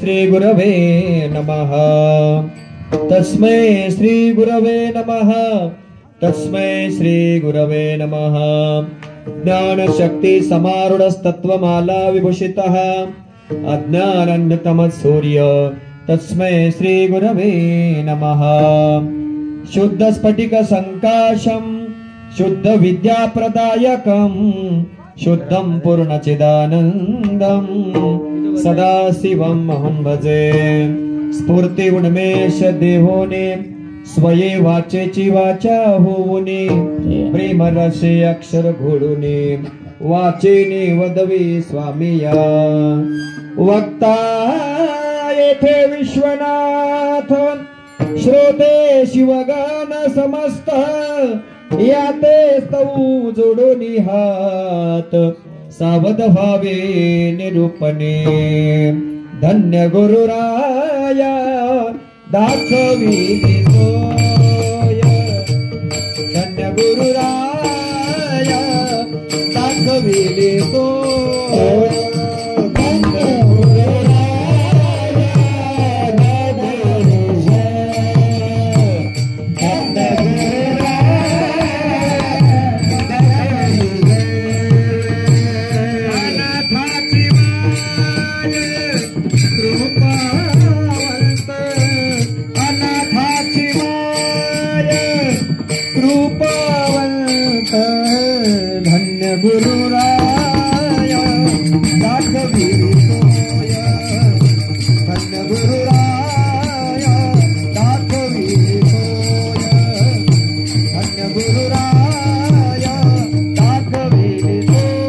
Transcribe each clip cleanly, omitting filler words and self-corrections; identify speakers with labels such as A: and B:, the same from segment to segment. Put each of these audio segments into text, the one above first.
A: श्री गुरवे नमः तस्मै श्री गुरवे नमः तस्मै श्री गुरवे नमः ज्ञान शक्ति समारूढस्तत्त्वमाला विभूषितः अज्ञानान्धतमः सूर्य तस्मै श्री गुरवे नमः शुद्ध स्फटिक संकाशं शुद्ध विद्याप्रदायकं शुद्धं पूर्णचिदानन्दं सदा शिवम् अहं भजे स्फूर्ती उन्मेष देहोने स्वये वाचेची वाचा होऊने प्रेम रसे अक्षर घोडूने वाचेने वदवी स्वामिया वक्ता येथे विश्वनाथ श्रोते शिवगान समस्त याते स्तवू जोडून हात सावध व्हावे निरूपणे धन्य गुरुराया दाखविली सोय धन्य गुरुराया दाखविली सोय धन्य गुरुराया दाखविली सोय धन्य गुरुराया दाखविली सोय धन्य गुरुराया दाखविली सोय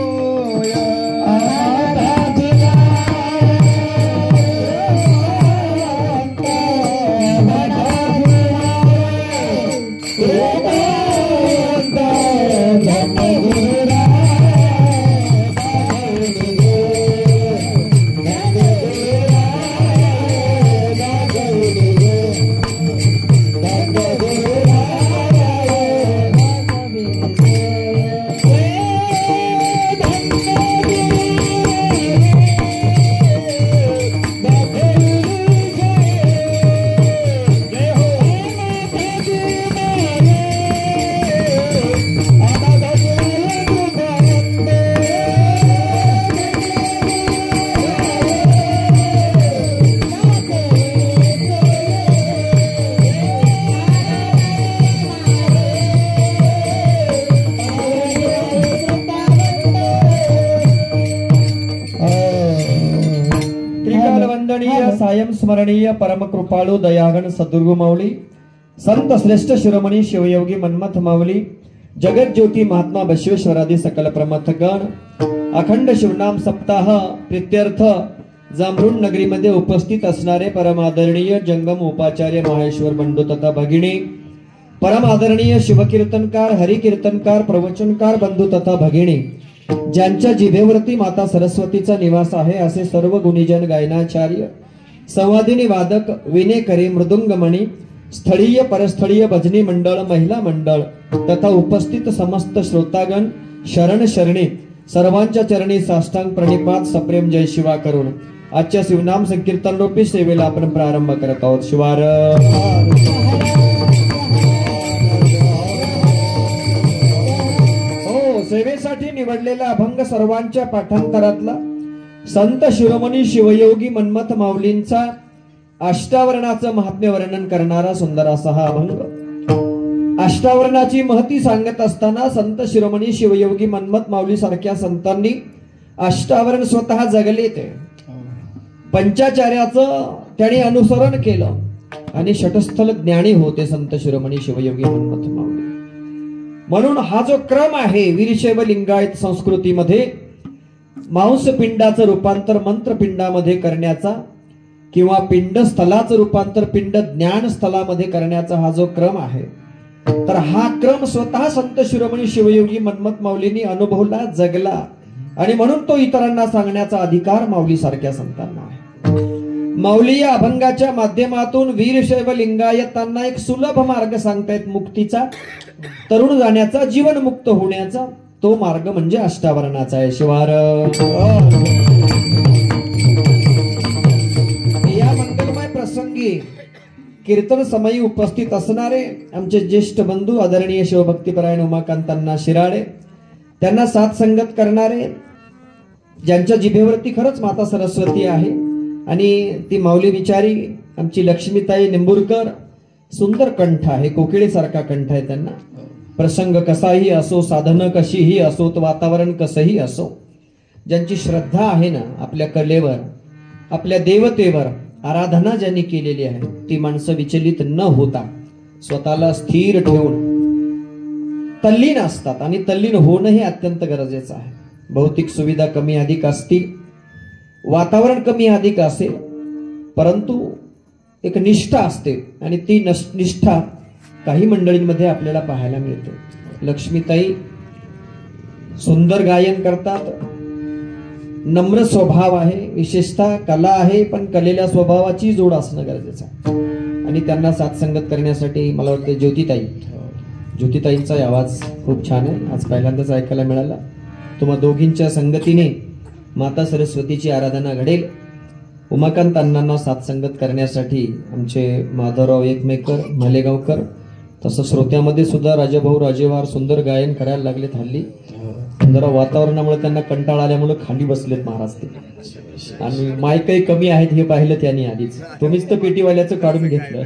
A: सायं स्मरणीय परम कृपाळू दयागण सद्गुरु माऊली संत श्रेष्ठ शिरोमणी शिवयोगी मन्मथ माऊली जगत ज्योती महात्मा बसवेश्वरादी सकल प्रमथगण अखंड शिवनाम सप्ताह प्रित्यर्थ जांभरुण नगरीमध्ये उपस्थित असणारे परमादरणीय जंगम उपाचार्य माहेश्वर बंधू तथा भगिनी परमादरणीय शिवकीर्तनकार हरिकीर्तनकार प्रवचनकार बंधू तथा भगिनी ज्यांच्या जिभेवरती माता सरस्वतीचा निवास आहे असे सर्व गुणीजन गायनाचार्य संवादिनी वादक विनेकरी मृदुंगमणी स्थळीय परस्थळीय भजनी मंडळ महिला मंडळ तथा उपस्थित समस्त श्रोतागण शरण शरणी सर्वांच्या चरणी साष्टांग प्रणिपात सप्रेम जय शिवा करून आजच्या शिवनाम संकीर्तन रूपी सेवेला आपण प्रारंभ करत आहोत। शिवार हो सेवेसाठी निवडलेला अभंग सर्वांच्या पाठांतरातला संत शिरोमणी शिवयोगी मन्मथ माऊलींचा अष्टावरणाचं महात्म्य वर्णन करणारा सुंदर असा हा अभंग। अष्टावरणाची महती सांगत असताना संत शिरोमणी शिवयोगी मन्मथ माऊली सारख्या संतांनी अष्टावरण स्वतः जगले ते पंचाचार्याचं त्यांनी अनुसरण केलं आणि षटस्थल ज्ञानी होते संत शिरोमणी शिवयोगी मन्मथ माऊली। म्हणून हा जो क्रम आहे वीरशैव लिंगायत संस्कृतीमध्ये मांस पिंडाचं रूपांतर मंत्र पिंडामध्ये करण्याचा किंवा पिंड स्थलाचं रूपांतर पिंड ज्ञान स्थलामध्ये करण्याचा हा जो क्रम आहे तर हा क्रम स्वतः संत शिरोमणी शिवयोगी मन्मथ माऊलींनी अनुभवला जगला आणि म्हणून तो इतरांना सांगण्याचा अधिकार माऊली सारख्या संतांना आहे। माऊली या अभंगाच्या माध्यमातून वीरशैव लिंगायतांना एक सुलभ मार्ग सांगतायत मुक्तीचा तरुण जाण्याचा जीवन मुक्त होण्याचा तो मार्ग म्हणजे अष्टावरणाचा आहे। शिवार प्रसंगी कीर्तन समयी उपस्थित असणारे आमचे ज्येष्ठ बंधू आदरणीय शिवभक्तीपरायण उमाकांतांना शिराळे, त्यांना साथ संगत करणारे ज्यांच्या जिभेवरती खरंच माता सरस्वती आहे आणि ती माऊली बिचारी आमची लक्ष्मीताई निंबुरकर, सुंदर कंठ आहे, कोकिळेसारखा कंठ आहे त्यांना. प्रसंग कसाही असो, साधनं कशीही असो, वातावरण कसंही असो, ज्यांची श्रद्धा आहे ना आपल्या कलेवर, आपल्या देवतेवर आराधना ज्यांनी केलेली आहे, ती माणसं विचलित न होता स्वतःला स्थिर ठेवून तल्लीन असतात. आणि तल्लीन होणं हे अत्यंत गरजेचं आहे. भौतिक सुविधा कमी अधिक असतील, वातावरण कमी अधिक असेल, परंतु एक निष्ठा असते आणि ती निष्ठा काही मंडळींमध्ये आपल्याला पाहायला मिळते. लक्ष्मीताई सुंदर गायन करतात, नम्र स्वभाव आहे, विशेषतः कला आहे, पण कलेल्या स्वभावाची जोड असणं गरजेचं आहे. आणि त्यांना साथ संगत करण्यासाठी मला वाटते ज्योतिताईंचा आवाज खूप छान आहे, आज पहिल्यांदाच ऐकायला मिळाला. तुम्हा दोघींच्या संगतीने माता सरस्वतीची आराधना घडेल. उमाकांत अण्णांना साथ संगत करण्यासाठी आमचे माधवराव एकमेकर मालेगावकर, तसं श्रोत्यामध्ये सुद्धा राजाभाऊ राजेवार सुंदर गायन करायला लागलेत. हल्ली जरा वातावरणामुळे त्यांना कंटाळा आल्यामुळे खाली बसलेत महाराज ते, आणि मायकही कमी आहेत हे पाहिलं त्यांनी आधीच. तुम्हीच तर पेटीवाल्याचं काढून घेतलं.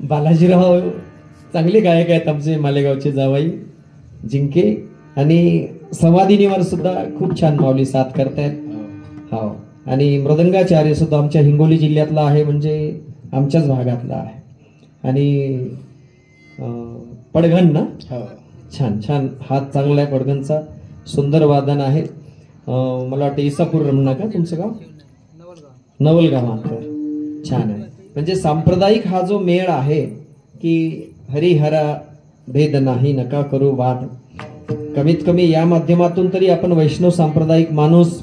A: बालाजीराव चांगले गायक आहेत आमचे मालेगावचे जावाई जिंके, आणि समाधीनीवर सुद्धा खूप छान माऊली साथ करतायत. हो, आणि मृदंगाचार्य सुद्धा आमच्या हिंगोली जिल्ह्यातला आहे, म्हणजे आमच्याच भागातला आहे. आणि पडघण ना, छान छान हात चांगला आहे पडघणचा, सुंदर वादन आहे. मला वाटतं इसापूर रमणा का तुमचं गाव? नवलगाव. छान आहे. म्हणजे सांप्रदायिक हा जो मेळ आहे की हरिहरा भेद नाही नका करू वाद, कमीत कमी या माध्यमातून तरी आपण वैष्णव सांप्रदायिक माणूस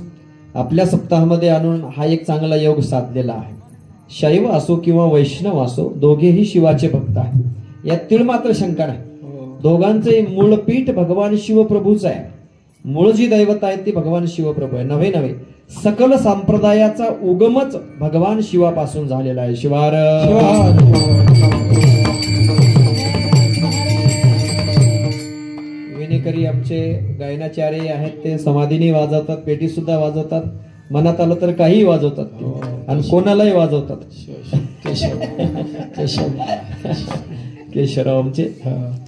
A: आपल्या सप्ताहामध्ये आणून हा एक चांगला योग साधलेला आहे. शैव असो किंवा वैष्णव असो, दोघेही शिवाचे भक्त आहेत, यात तीळ मात्र शंका नाही. दोघांचे मूळ पीठ भगवान शिवप्रभूच आहे. मूळ जी दैवत आहे ती भगवान शिवप्रभू आहे. नव्हे सकल संप्रदायाचा उगमच भगवान शिवापासून झालेला आहे. शिवार विनेकरी आमचे गायनाचार्य आहेत, ते समाधीने वाजवतात, पेटी सुद्धा वाजवतात, मनात आलं तर काही वाजवतात आणि कोणालाही वाजवतात. केशवराव आमचे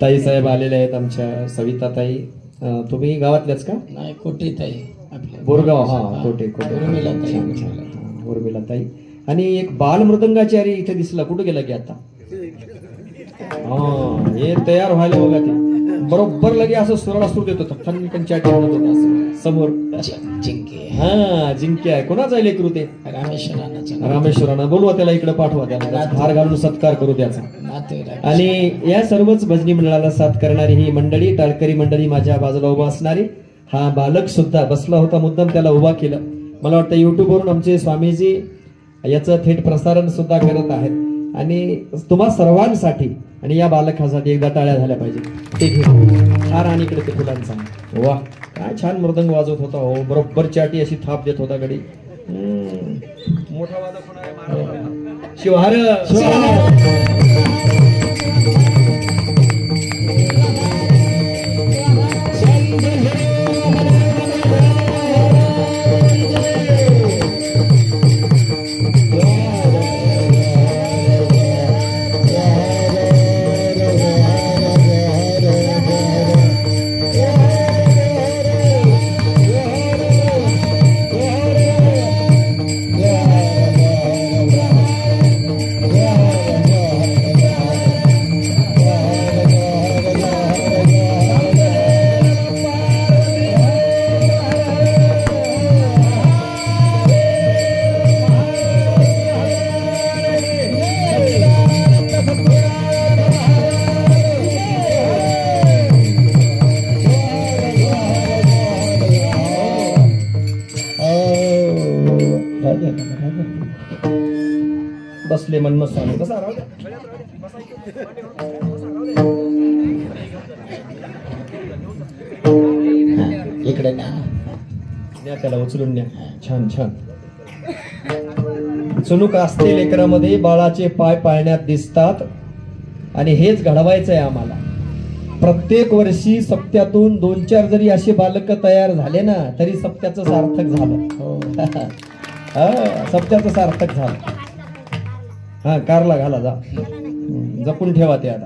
A: ताई साहेब आलेले आहेत, आमच्या सविता ताई. तुम्ही गावातल्याच का?
B: नाही, कोटे ताई,
A: बोरगाव. हा, कोटे उर्मिला ताई. आणि एक बाल मृदंगाचारी इथे दिसला, कुठे गेला की आता? हा, हे तयार व्हायला बघा, ते बरोबर लगे असं सुराला सूर देत होता, खनखनच्या समोर. हा, जिंके आहे. कोणाचा लेकरू ते? रामेश्वरांना बोलवा, त्याला इकडे पाठवा, त्याला हार घालून सत्कार करू त्याचा. आणि या सर्वच भजनी मंडळाला साथ करणारी ही मंडळी, टाळकरी मंडळी माझ्या बाजूला उभा असणारी, हा बालक सुद्धा बसला होता, मुद्दाम त्याला उभा केलं. मला वाटतं युट्यूबवरून आमचे स्वामीजी याचं थेट प्रसारण सुद्धा करत आहेत. आणि तुम्हा सर्वांसाठी आणि या बालकासाठी एकदा टाळ्या झाल्या पाहिजे. ते घेऊन हार आणि इकडे ते फुलांचा. वा, काय छान मृदंग वाजवत होता हो, बरोबर चाटी अशी थाप देत होता गडी. मोठा वादक होणार शिवहार. बसले मनमस्ताने कसा इकडे न्या, त्याला उचलून न्या. छान छान. चुणूक असते लेकरामध्ये, बाळाचे पाय पाळण्यात दिसतात आणि हेच घडवायचंय आम्हाला. प्रत्येक वर्षी सप्त्यातून 2-4 जरी असे बालक तयार झाले ना तरी सप्त्याचं सार्थक झालं. सप्त्याचं सार्थक झालं. हा, कारला घाला जा, जपून ठेवा ते आता.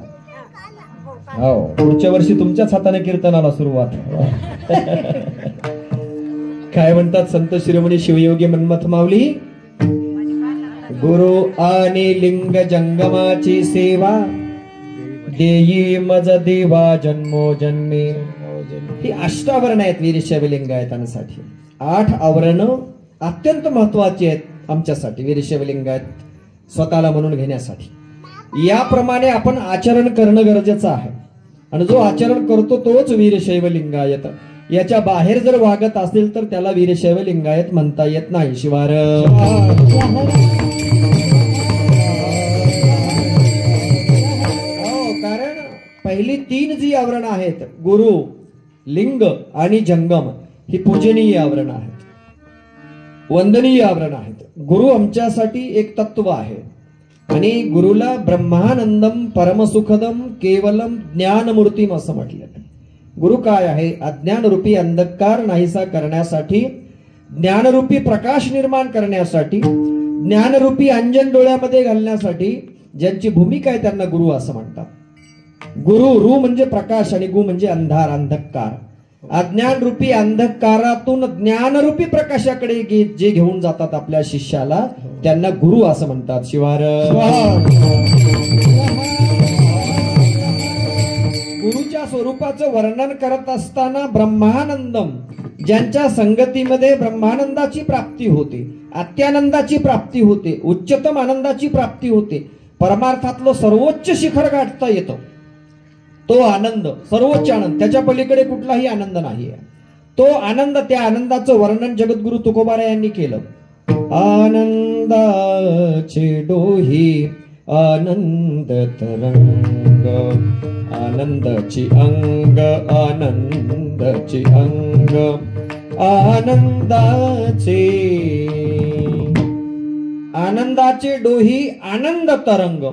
A: हो, पुढच्या वर्षी तुमच्याच हाताने कीर्तनाला सुरुवात. काय म्हणतात संत शिरोमणी शिवयोगी मन्मथ माऊली, गुरु आणि लिंग जंगमाची सेवा देई मज देवा जन्मो जन्मे. ही 8 आवरण आहेत वीरशैव लिंगायतांसाठी. 8 आवरण अत्यंत महत्वाची आहेत आमच्यासाठी वीरशैव लिंगायत स्वतःला म्हणून घेण्यासाठी. याप्रमाणे आपण आचरण करणं गरजेचं आहे आणि जो आचरण करतो तोच वीरशैव लिंगायत. याच्या बाहेर जर वागत असेल तर त्याला वीरशैव लिंगायत म्हणता येत नाही. शिवार कारण पहिली 3 जी आवरण आहेत, गुरु, लिंग आणि जंगम, ही पूजनीय आवरण आहेत, वंदनीय आवरण आहेत. गुरु आमच्यासाठी एक तत्व आहे आणि गुरुला ब्रह्मानंदम परमसुखदम केवलम ज्ञानमूर्तीम असं म्हटलं. गुरु काय आहे? अज्ञानरूपी अंधकार नाहीसा करण्यासाठी, ज्ञानरूपी प्रकाश निर्माण करण्यासाठी, ज्ञानरूपी अंजन डोळ्यामध्ये घालण्यासाठी ज्यांची भूमिका आहे त्यांना गुरु असं म्हणतात. गुरु, रु म्हणजे प्रकाश आणि गु म्हणजे अंधार, अंधकार. अज्ञानरूपी अंधकारातून ज्ञानरूपी प्रकाशाकडे जे घेऊन जातात आपल्या शिष्याला त्यांना गुरु असं म्हणतात. शिवार गुरुच्या स्वरूपाचं वर्णन करत असताना ब्रह्मानंदम, ज्यांच्या संगतीमध्ये ब्रह्मानंदाची प्राप्ती होते, अत्यानंदाची प्राप्ती होते, उच्चतम आनंदाची प्राप्ती होते, परमार्थातलं सर्वोच्च शिखर गाठता येतं, तो आनंद, सर्वोच्च आनंद, त्याच्या पलीकडे कुठलाही आनंद नाही. तो आनंद, त्या आनंदाचं वर्णन जगद्गुरु तुकोबाराय यांनी केलं. आनंदाचे डोही आनंद तरंग, आनंदाची अंग, आनंदाची अंग, आनंदाचे डोही आनंद तरंग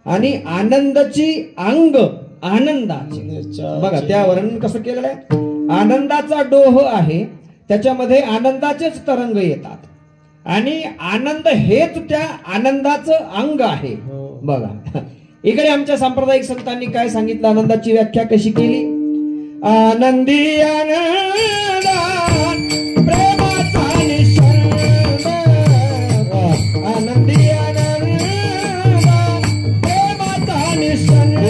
A: आणि आनंदाची अंग आनंदाचे. बघा त्या वर्णन कसं केलेलं आहे. आनंदाचा डोह आहे, त्याच्यामध्ये आनंदाचेच तरंग येतात आणि आनंद हेच त्या आनंदाचं अंग आहे. बघा इकडे आमच्या सांप्रदायिक संतांनी काय सांगितलं, आनंदाची व्याख्या कशी केली. आनंदी आनंदा प्रेमाचा निसर्ग, आनंदी आनंदा प्रेमाचा निसर्ग,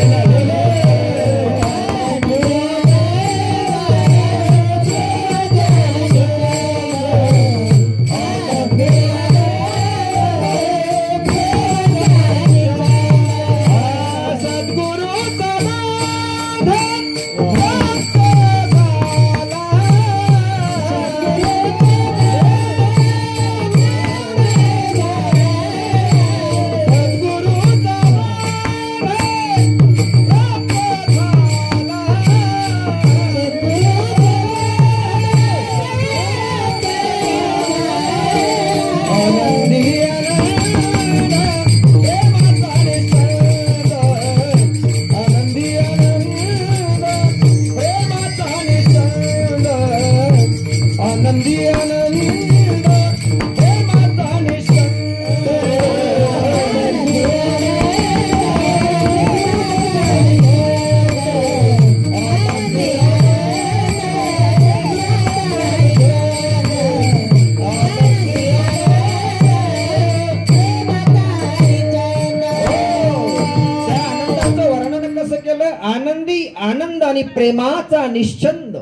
A: आनंद आणि प्रेमाचा निश्चंद.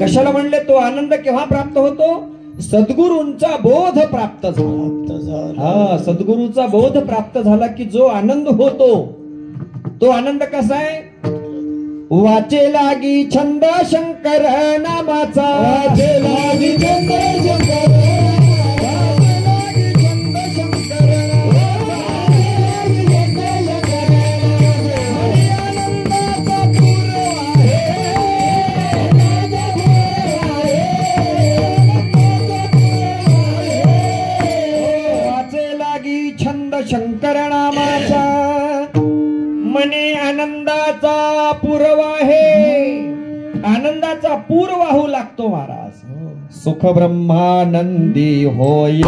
A: कशाला म्हणले? तो आनंद केव्हा प्राप्त होतो? सद्गुरूंचा बोध प्राप्त झाला. सद्गुरूचा बोध प्राप्त झाला की जो आनंद होतो तो आनंद कसा आहे? वाचे लागी छंद शंकर नामाचा, वाचे लागी छंद शंकर, शंकर नामाचा मने आनंदाचा पूर वाहे, आनंदाचा पूर वाहू लागतो महाराज। सुख ब्रह्मानंदी होय,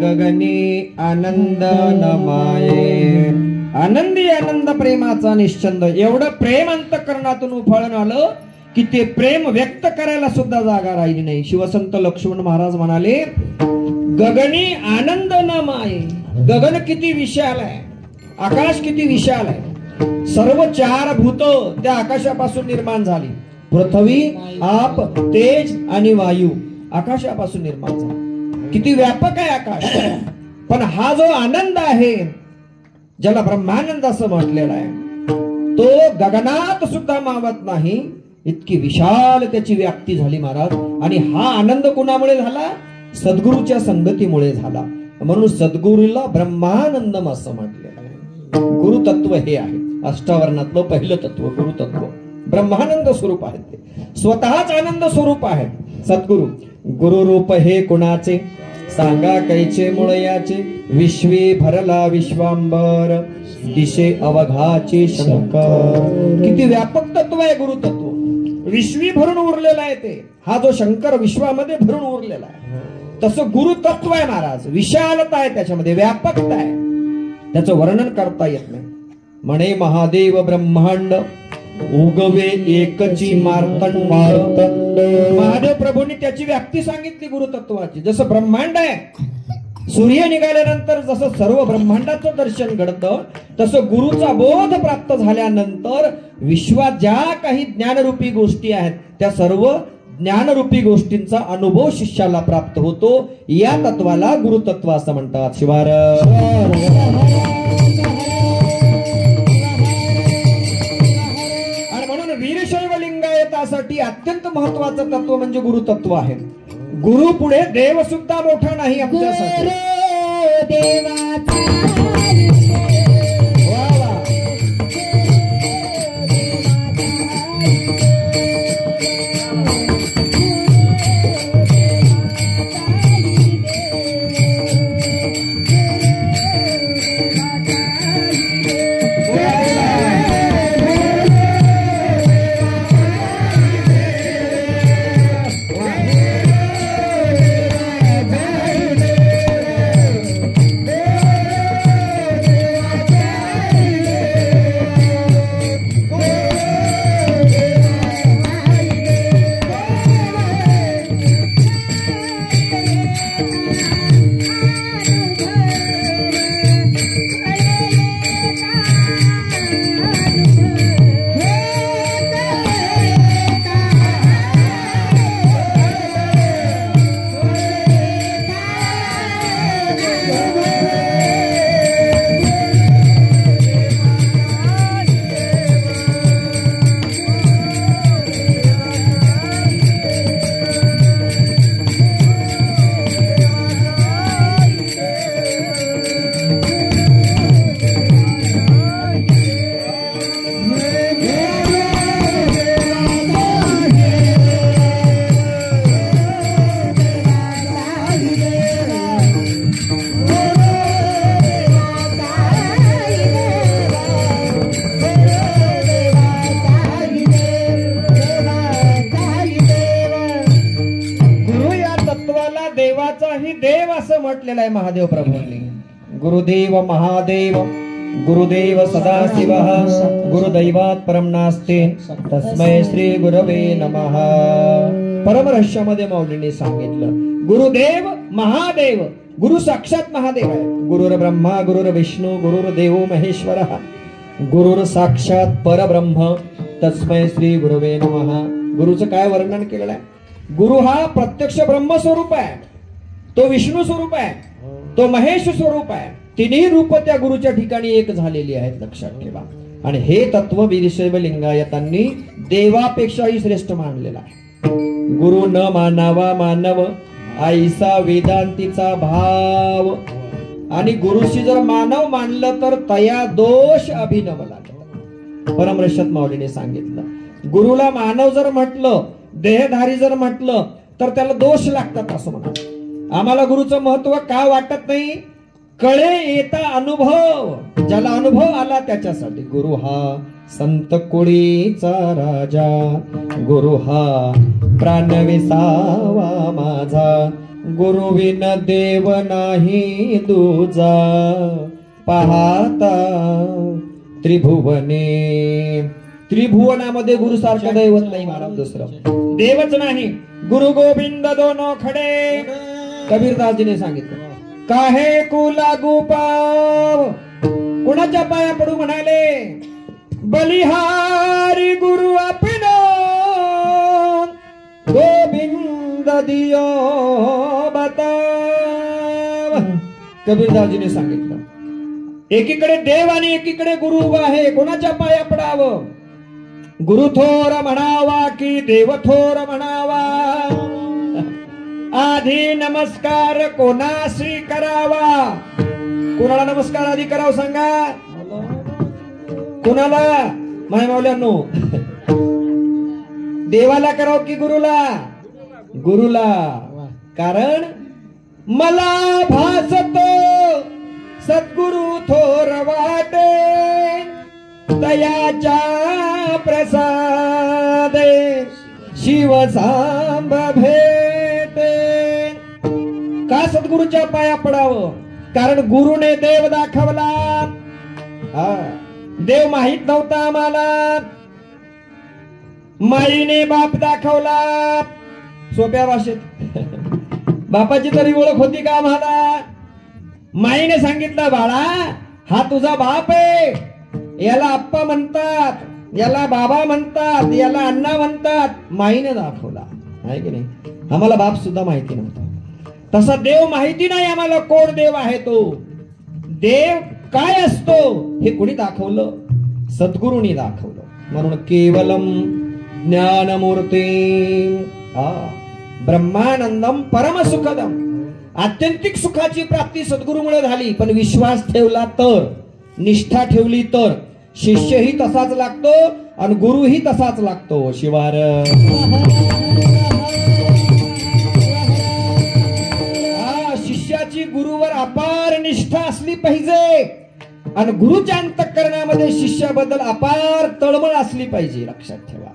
A: गगनी आनंद नमाये, आनंदी आनंद प्रेमाचा निश्चंद। एवढं प्रेम अंतःकरणातून उफाळून आलं की ते प्रेम व्यक्त करायला सुद्धा जागा राहिली नाही। शिवसंत लक्ष्मण महाराज म्हणाले गगनी आनंद नमाये, गगन किती विशाल आहे, आकाश किती विशाल आहे। सर्व चार भूत त्या आकाशापासून निर्माण झाली, पृथ्वी आप तेज आणि वायू आकाशापासून निर्माण झाली। किती व्यापक आहे आकाश, पण हा जो आनंद आहे ज्याला ब्रह्मानंद असं म्हटलेला आहे तो गगनात सुद्धा मावत नाही, इतकी विशाल त्याची व्याप्ती झाली महाराज। आणि हा आनंद कोणामुळे झाला? सद्गुरूच्या संगतीमुळे झाला। म्हणून सद्गुरूला ब्रह्मानंदम असं म्हटलेलं आहे। गुरुतत्व हे आहे अष्टावरणातलं पहिलं तत्व, गुरुतत्व ब्रह्मानंद स्वरूप आहे, ते स्वतःच आनंद स्वरूप आहे सद्गुरु। गुरुरूप हे कुणाचे सांगा कैचे मुळयाचे, विश्वे भरला विश्वांबर दिशे अवघाचे शंकर। किती व्यापक तत्व आहे गुरुतत्व, विश्वी भरून उरलेला आहे ते। हा जो शंकर विश्वामध्ये भरून उरलेला आहे तसं गुरुतत्व आहे महाराज। विशालता आहे त्याच्यामध्ये, व्यापकता आहे, त्याचं वर्णन करता येत नाही। म्हणे महादेव ब्रह्मांड उगवे एकची मार्तंड, महादेव प्रभूंनी त्याची व्याप्ती सांगितली गुरुतत्वाची। जसं ब्रह्मांड आहे, सूर्य निघाल्यानंतर जसं सर्व ब्रह्मांडाचं दर्शन घडतं तसं गुरुचा बोध प्राप्त झाल्यानंतर विश्वात ज्या काही ज्ञानरूपी गोष्टी आहेत त्या सर्व ज्ञानरूपी गोष्टींचा अनुभव शिष्याला प्राप्त होतो। या तत्वाला गुरुतत्व असं म्हणतात। शिवार वीरशैव लिंगायतासाठी अत्यंत महत्वाचं तत्व म्हणजे गुरुतत्व आहे। गुरु पुढे देव सुद्धा मोठा नाही आमच्यासाठी। म्हटलेलं आहे महादेव प्रभूंनी. गुरुदेव महादेव गुरुदेव सदाशिव गुरुदैवात परम नास्ते तस्मै श्री गुरवे नमः. परमरहस्यामध्ये माऊलींनी सांगितलं गुरुदेव महादेव. गुरु साक्षात महादेव आहे. गुरुर ब्रह्मा गुरुर विष्णू गुरुर्देव महेश्वर गुरुर साक्षात परब्रह्म तस्मै श्री गुरवे नमः. गुरुचं काय वर्णन केलेलं आहे? गुरु हा प्रत्यक्ष ब्रह्मस्वरूप आहे, तो विष्णू स्वरूप आहे, तो महेश स्वरूप आहे. तिन्ही रूप त्या गुरुच्या ठिकाणी एक झालेली आहेत, लक्षात ठेवा. आणि हे तत्व वीरशैव लिंगायतांनी देवापेक्षाही श्रेष्ठ मानलेलं आहे. गुरु न मानावा मानव आईसा वेदांतीचा भाव. आणि गुरुशी जर मानव मानलं तर तया दोष अभिनव लागत. परमरहस्यात माऊलीने सांगितलं गुरुला मानव जर म्हटलं, देहधारी जर म्हटलं तर त्याला दोष लागतात असं म्हणा. आम्हाला गुरुचं महत्व का वाटत नाही? कळे येता अनुभव. ज्याला अनुभव आला त्याच्यासाठी. गुरु हा संत कोळीचा राजा, गुरु हा प्राणविसावा माझा, गुरु विन देव नाही दूजा, पाहता त्रिभुवने. त्रिभुवनामध्ये गुरु सारखं दैवत नाही महाराज, दुसरं देवच नाही. गुरु गोविंद दोनो खडे. कबीरदासजीने सांगितलं काहे कु लागू पाव. कुणाच्या पाया पडू म्हणाले? बलिहारी गुरु आपण गोविंद दियो बताव. कबीरदासजीने सांगितलं एकीकडे देव आणि एकीकडे गुरु उभा आहे. कोणाच्या पाया पडावं? गुरु थोर म्हणावा की देव थोर म्हणावा? आधी नमस्कार कोणाशी करावा? कोणाला नमस्कार आधी करावं सांगा? कोणाला? माय मावल्यांनो, देवाला करावं की गुरुला? गुरुला. कारण मला भासतो सद्गुरु थोर वाटे, दयाच्या प्रसादे शिव सांब भेटे. का सद्गुरूच्या पाया पडावं? कारण गुरुने देव दाखवला. देव माहित नव्हता आम्हाला, माईने बाप दाखवला. सोप्या भाषेत बापाची तरी ओळख होती का आम्हाला? माईने सांगितलं बाळा हा तुझा बाप आहे, याला आप्पा म्हणतात, याला बाबा म्हणतात, याला अण्णा म्हणतात. माईने दाखवला आहे की नाही? आम्हाला बाप सुद्धा माहिती नव्हता. तसा देव माहिती नाही आम्हाला कोण देव आहे. तो देव काय असतो हे कोणी दाखवलं? सद्गुरूंनी दाखवलं. म्हणून केवलम ज्ञानमूर्ती ब्रह्मानंदम परमसुखदम. आत्यंतिक सुखाची प्राप्ती सद्गुरूमुळे झाली. पण विश्वास ठेवला तर, निष्ठा ठेवली तर शिष्यही तसाच लागतो आणि गुरुही तसाच लागतो. शिवार शिष्याची गुरुवर अपार निष्ठा असली पाहिजे आणि गुरुच्या अंतःकरणामध्ये शिष्याबद्दल अपार तळमळ असली पाहिजे. लक्षात ठेवा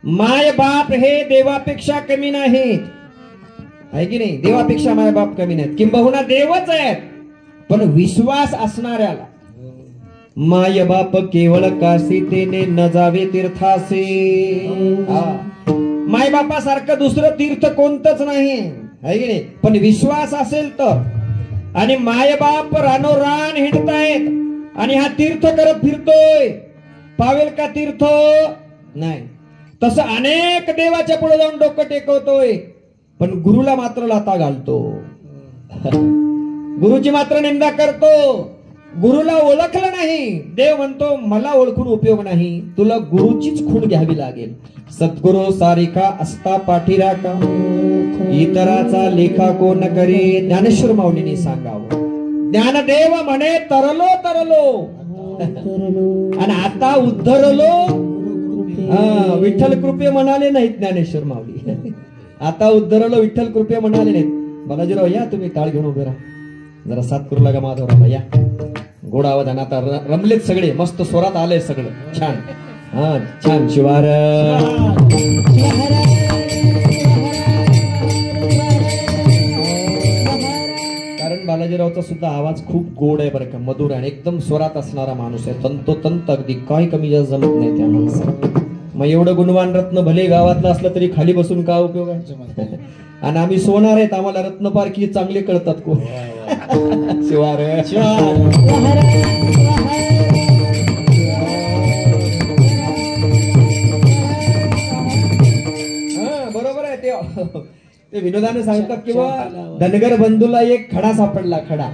A: माय बाप हे देवापेक्षा कमी नाहीत, आहे की नाही? देवापेक्षा माय बाप कमी नाहीत, किंबहुना देवच आहेत. पण विश्वास असणाऱ्याला माय बाप केवळ काशी तेने न जावे तीर्थासे. माय बापासारखं दुसरं तीर्थ कोणतंच नाही, आहे की नाही? पण विश्वास असेल तर. आणि माय बाप रानोरान हिंडतायत आणि हा तीर्थ करत फिरतोय, पावेल का तीर्थ? नाही. तसं अनेक देवाच्या पुढे जाऊन डोकं टेकवतोय, पण गुरुला मात्र लाता घालतो. गुरुची मात्र निंदा करतो. गुरुला ओळखलं नाही. देव म्हणतो मला ओळखून उपयोग नाही, तुला गुरुचीच खूण घ्यावी लागेल. सद्गुरु सारिका असता पाठीराखा, इतराचा लेखा कोण करे. ज्ञानेश्वर माऊलींनी सांगावं ज्ञानदेव म्हणे तरलो तरलो आणि आता उद्धरलो. विठ्ठल कृपे म्हणाले नाहीत ज्ञानेश्वर माऊली. आता उद्धरलो विठ्ठल कृपे म्हणाले नाहीत. बालाजीराव या तुम्ही टाळ घेऊन उभे राहा. जरा साथ करू लागा माधवराव या. गोड आवाजाने आता रमलेत सगळे, मस्त स्वरात आले सगळं छान. छान. शिवार महादेवाचा सुद्धा आवाज खूप गोड आहे बरं का, मधुर आहे, एकदम स्वरात असणारा माणूस आहे, तंतोतंत अगदी काही कमी जास्त जमत नाही त्या माणसाला. मग एवढं गुणवान रत्न भले गावातलं असलं तरी खाली बसून काय उपयोग आहे. आणि आम्ही सोनार आहेत, आम्हाला रत्नपारखी चांगले कळतात को. शिवार बरोबर आहे ते विनोदाने सांगतात किंवा धनगर बंधूला एक खडा सापडला, खडा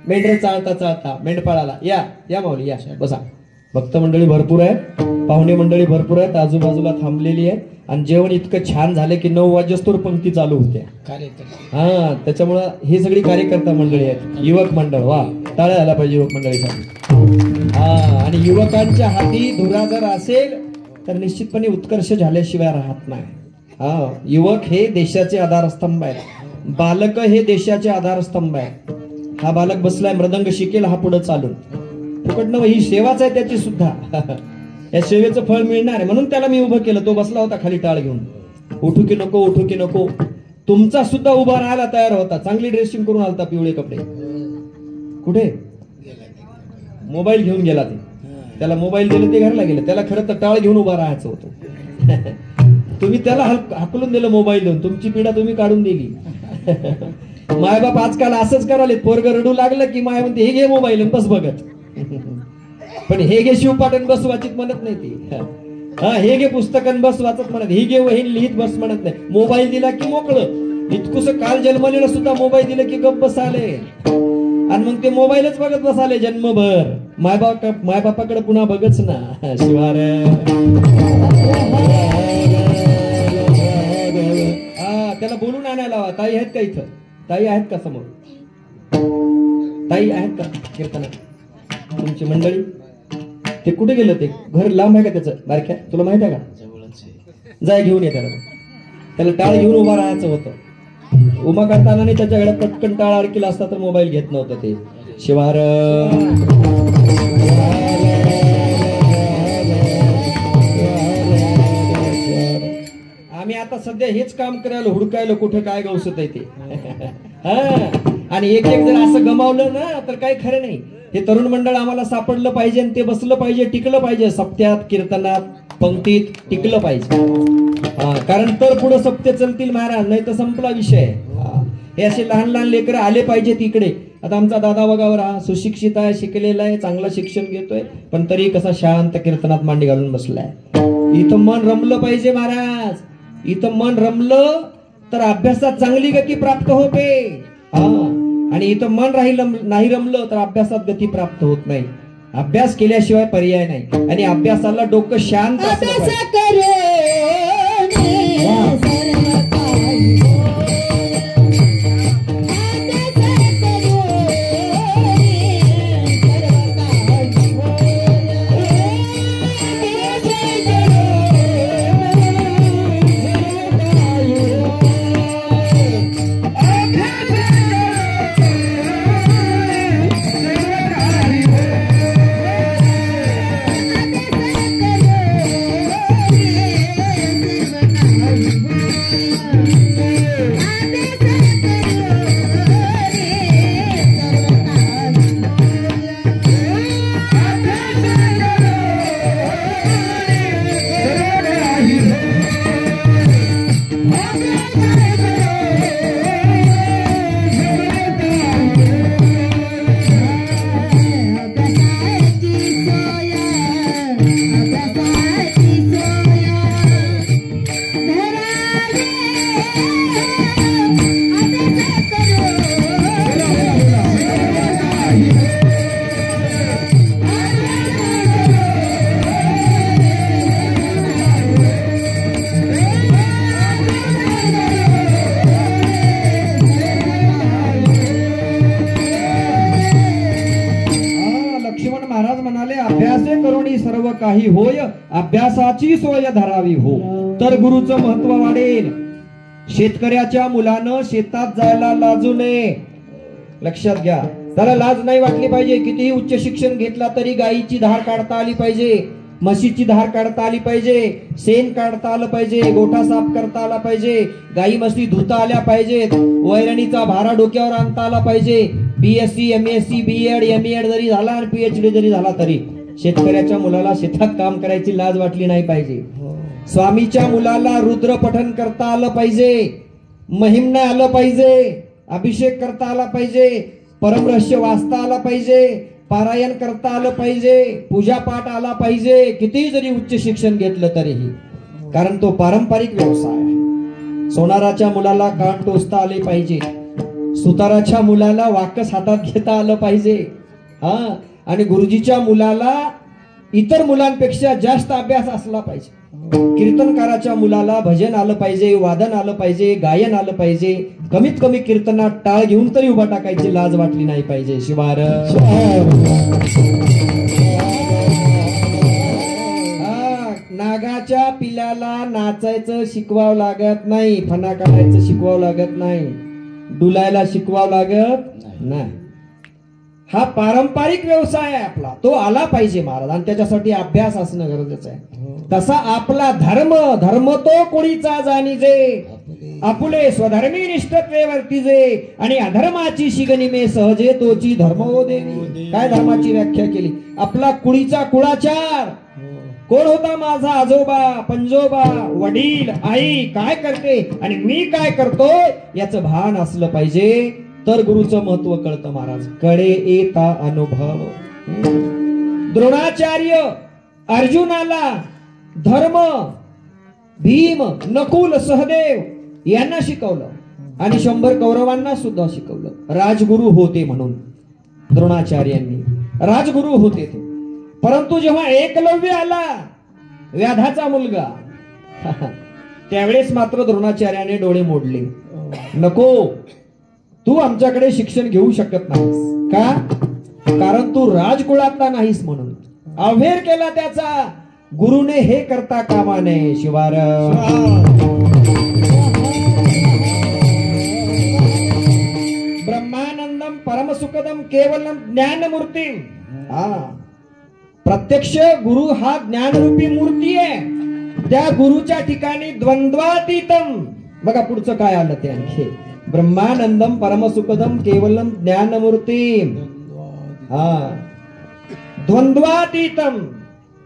A: मेंढरे चालता चालता मेंढपाळाला, या या माऊली या बसा. भक्त मंडळी भरपूर आहेत, पाहुणे मंडळी भरपूर आहेत, आजूबाजूला थांबलेली आहे आणि जेवण इतकं छान झालं की 9 वाजेस्तोवर पंक्ती चालू होत्या. हा, त्याच्यामुळं ही सगळी कार्यकर्ता मंडळी आहेत, युवक मंडळ. वा, टाळ्या झाला पाहिजे युवक मंडळीसाठी. हा, आणि युवकांच्या हाती धुरा जर असेल तर निश्चितपणे उत्कर्ष झाल्याशिवाय राहत नाही. हा, युवक हे देशाचे आधारस्तंभ आहेत, बालक हे देशाचे आधारस्तंभ आहेत. हा बालक बसलाय, मृदंग शिकेल हा पुढे चालून, फुकटनं ही सेवाच आहे त्याची सुद्धा. या सेवेचं फळ मिळणार आहे म्हणून त्याला मी उभं केलं. तो बसला होता खाली टाळ घेऊन, उठू की नको उठू की नको. तुमचा सुद्धा उभा राहायला तयार होता, चांगली ड्रेसिंग करून आलता, पिवळे कपडे. कुठे मोबाईल घेऊन गेला ते, त्याला मोबाईल दिलं ते घरला गेलं. त्याला खरं तर टाळ घेऊन उभा राहायचं होतं. तुम्ही त्याला हाकलून दिलं मोबाईल देऊन, तुमची पिढा तुम्ही काढून दिली. मायबाप आजकाल असंच करायला, पोरग रडू लागलं की माय म्हणते हे घे मोबाईल बस बघत. पण हे घे शिवपाठन बस वाचित म्हणत नाही ती. हा, हे घे पुस्तकन बस वाचत म्हणत, ही घे वहीन लिहित बस म्हणत नाही. मोबाईल दिला की मोकळं. इतकुस काल जन्मलेलं सुद्धा मोबाईल दिलं की गप्प बसाले आणि मग ते मोबाईलच बघत बसाले जन्मभर. मायबापाकडे पुन्हा बघच ना. शिवार त्याला बोलून आणायला लावा. ताई आहेत का इथं? ताई आहेत का समोर? ताई आहेत का कीर्तनात? तुमची मंडळी ते कुठे गेलं? ते घर लांब आहे का त्याचं बारक्या? तुला माहित आहे का? जाय घेऊन ये त्याला टाळ घेऊन उभा राहायचं होतं. उभा करताना नाही त्याच्या गळ्यात पटकन टाळ अडकेला असता तर मोबाईल घेत नव्हतं ते. शिवार आम्ही आता सध्या हेच काम करायला, हुडकायला कुठे काय गवसत आहे ते. आणि एक एक जर असं गमावलं ना तर काही खरं नाही. हे तरुण मंडळ आम्हाला सापडलं पाहिजे आणि ते बसलं पाहिजे, टिकलं पाहिजे. सप्त्यात, कीर्तनात, पंक्तीत टिकलं पाहिजे. कारण तर पुढे सप्त्य चलतील महाराज, नाही तर संपला विषय. हे असे लहान लहान लेकरं आले पाहिजेत इकडे. आता आमचा दादा बघावर हा सुशिक्षित आहे, शिकलेला आहे, चांगलं शिक्षण घेतोय, पण तरी कसा शांत कीर्तनात मांडी घालून बसलाय. इथं मन रमलं पाहिजे महाराज. इथं मन रमलं तर अभ्यासात चांगली गती प्राप्त होते. आणि इथं मन नाही रमलं तर अभ्यासात गती प्राप्त होत नाही. अभ्यास केल्याशिवाय पर्याय नाही. आणि अभ्यासाला डोकं शांत सर्व काही होय, अभ्यासाची सोय धरावी हो, तर गुरुचं महत्व वाढेल. शेतकऱ्याच्या मुलानं शेतात जायला लाजू नये. लक्षात घ्या, त्याला लाज नाही वाटली पाहिजे. कितीही उच्च शिक्षण घेतला तरी गायीची धार काढता आली पाहिजे, म्हशीची धार काढता आली पाहिजे, शेण काढता आलं पाहिजे, गोठा साफ करता आला पाहिजे, गाई म्हशी धुता आल्या पाहिजेत, वैरणीचा भारा डोक्यावर आणता आला पाहिजे. BSc MSc BEd MEd जरी झाला आणि PhD जरी झाला तरी शेतकऱ्याच्या मुलाला शेतात काम करायची लाज वाटली नाही पाहिजे. स्वामीच्या मुलाला रुद्र पठण करता आलं पाहिजे, महिमना आलं पाहिजे, अभिषेक करता आला पाहिजे, परमरहस्य वाचता आला पाहिजे, पारायण करता आलं पाहिजे, पूजा पाठ आला पाहिजे, कितीही जरी उच्च शिक्षण घेतलं तरीही. कारण तो पारंपरिक व्यवसाय आहे. सोनाराच्या मुलाला कान टोचता आले पाहिजे, सुताराच्या मुलाला वाकस हातात घेता आलं पाहिजे. आणि गुरुजीच्या मुलाला इतर मुलांपेक्षा जास्त अभ्यास असला पाहिजे. कीर्तनकाराच्या मुलाला भजन आलं पाहिजे, वादन आलं पाहिजे, गायन आलं पाहिजे. कमीत कमी कीर्तनात टाळ घेऊन तरी उभा टाकायची लाज वाटली नाही पाहिजे. शिवार नागाच्या पिल्याला नाचायचं शिकवावं लागत नाही, फणा काढायचं शिकवावं लागत नाही, डुलायला शिकवावं लागत नाही. हा पारंपरिक व्यवसाय आहे आपला, तो आला पाहिजे महाराज. आणि त्याच्यासाठी अभ्यास असणं गरजेचं आहे. तसा आपला धर्म, धर्म तो कोणीचा जाणीजे, आपुले स्वधर्मी निष्ठत्वे वर्तीजे, आणि अधर्माची शिगनिमे सहजे तोची धर्मो देवी. काय धर्माची व्याख्या केली? आपला कुळीचा कुळाचार. कोण होता माझा आजोबा, पंजोबा, वडील, आई काय करते आणि मी काय करतो याचं भान असलं पाहिजे, तर गुरुचं महत्व कळतं महाराज. कडे येता अनुभव. द्रोणाचार्य अर्जुनाला धर्म, भीम, नकुल, सहदेव यांना शिकवलं आणि 100 कौरवांना सुद्धा शिकवलं. राजगुरु होते म्हणून द्रोणाचार्यांनी, राजगुरु होते ते. परंतु जेव्हा एकलव्य आला, व्याधाचा मुलगा, त्यावेळेस मात्र द्रोणाचार्याने डोळे मोडले. नको, तू आमच्याकडे शिक्षण घेऊ शकत नाहीस. का? कारण तू राजकुळातला नाहीस म्हणून. अवहेर केला त्याचा. गुरुने हे करता कामा नये. शिवार ब्रह्मानंदम परमसुखदम केवलम ज्ञानमूर्ती. प्रत्यक्ष गुरु हा ज्ञानरूपी मूर्ती आहे. त्या गुरुच्या ठिकाणी द्वंद्वातीतम. बघा पुढचं काय आलं ते आणखी. ब्रह्मानंदम परमसुखदम केवलम ज्ञानमूर्ती. द्वंद्वातीतम.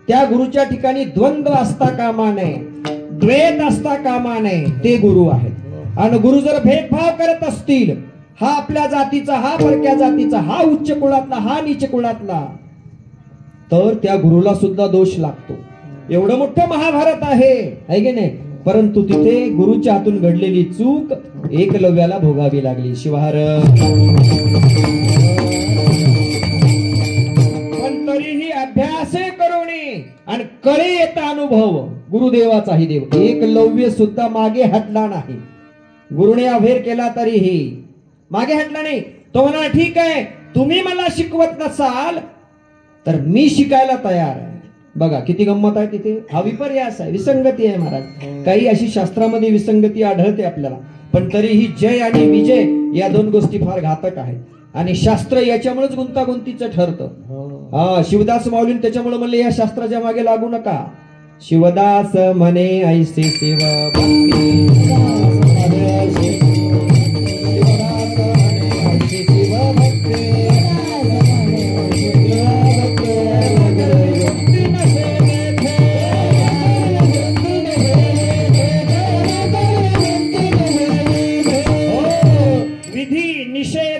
A: त्या गुरुच्या ठिकाणी द्वंद्व असता कामा नये, द्वैत असता कामा नये. ते गुरु आहेत. आणि गुरु जर भेदभाव करत असतील, हा आपल्या जातीचा, हा परक्या जातीचा, हा उच्च कुळातला, हा नीच कुळातला, तर त्या गुरुला सुद्धा दोष लागतो. एवढं मोठं महाभारत आहे की नाही? परंतु तिथे गुरुच्या हातून घडलेली चूक एकलव्याला भोगावी लागली. शिवार पण तरीही अभ्यास करून आणि कळे येता अनुभव. गुरुदेवाचाही देव. एकलव्य सुद्धा मागे हटला नाही. गुरुने अभेर केला तरीही मागे हटला नाही. तो म्हणा ठीक आहे, तुम्ही मला शिकवत नसाल तर मी शिकायला तयार आहे. बघा किती गंमत आहे तिथे. हा विपर्यास आहे, विसंगती आहे महाराज. काही अशी शास्त्रामध्ये विसंगती आढळते आपल्याला, पण तरीही जय आणि विजय या दोन गोष्टी फार घातक आहेत. आणि शास्त्र याच्यामुळेच गुंतागुंतीचं ठरतं. शिवदास माऊलीने त्याच्यामुळे म्हणले या शास्त्राच्या मागे लागू नका. शिवदास म्हणे ऐसे सेवा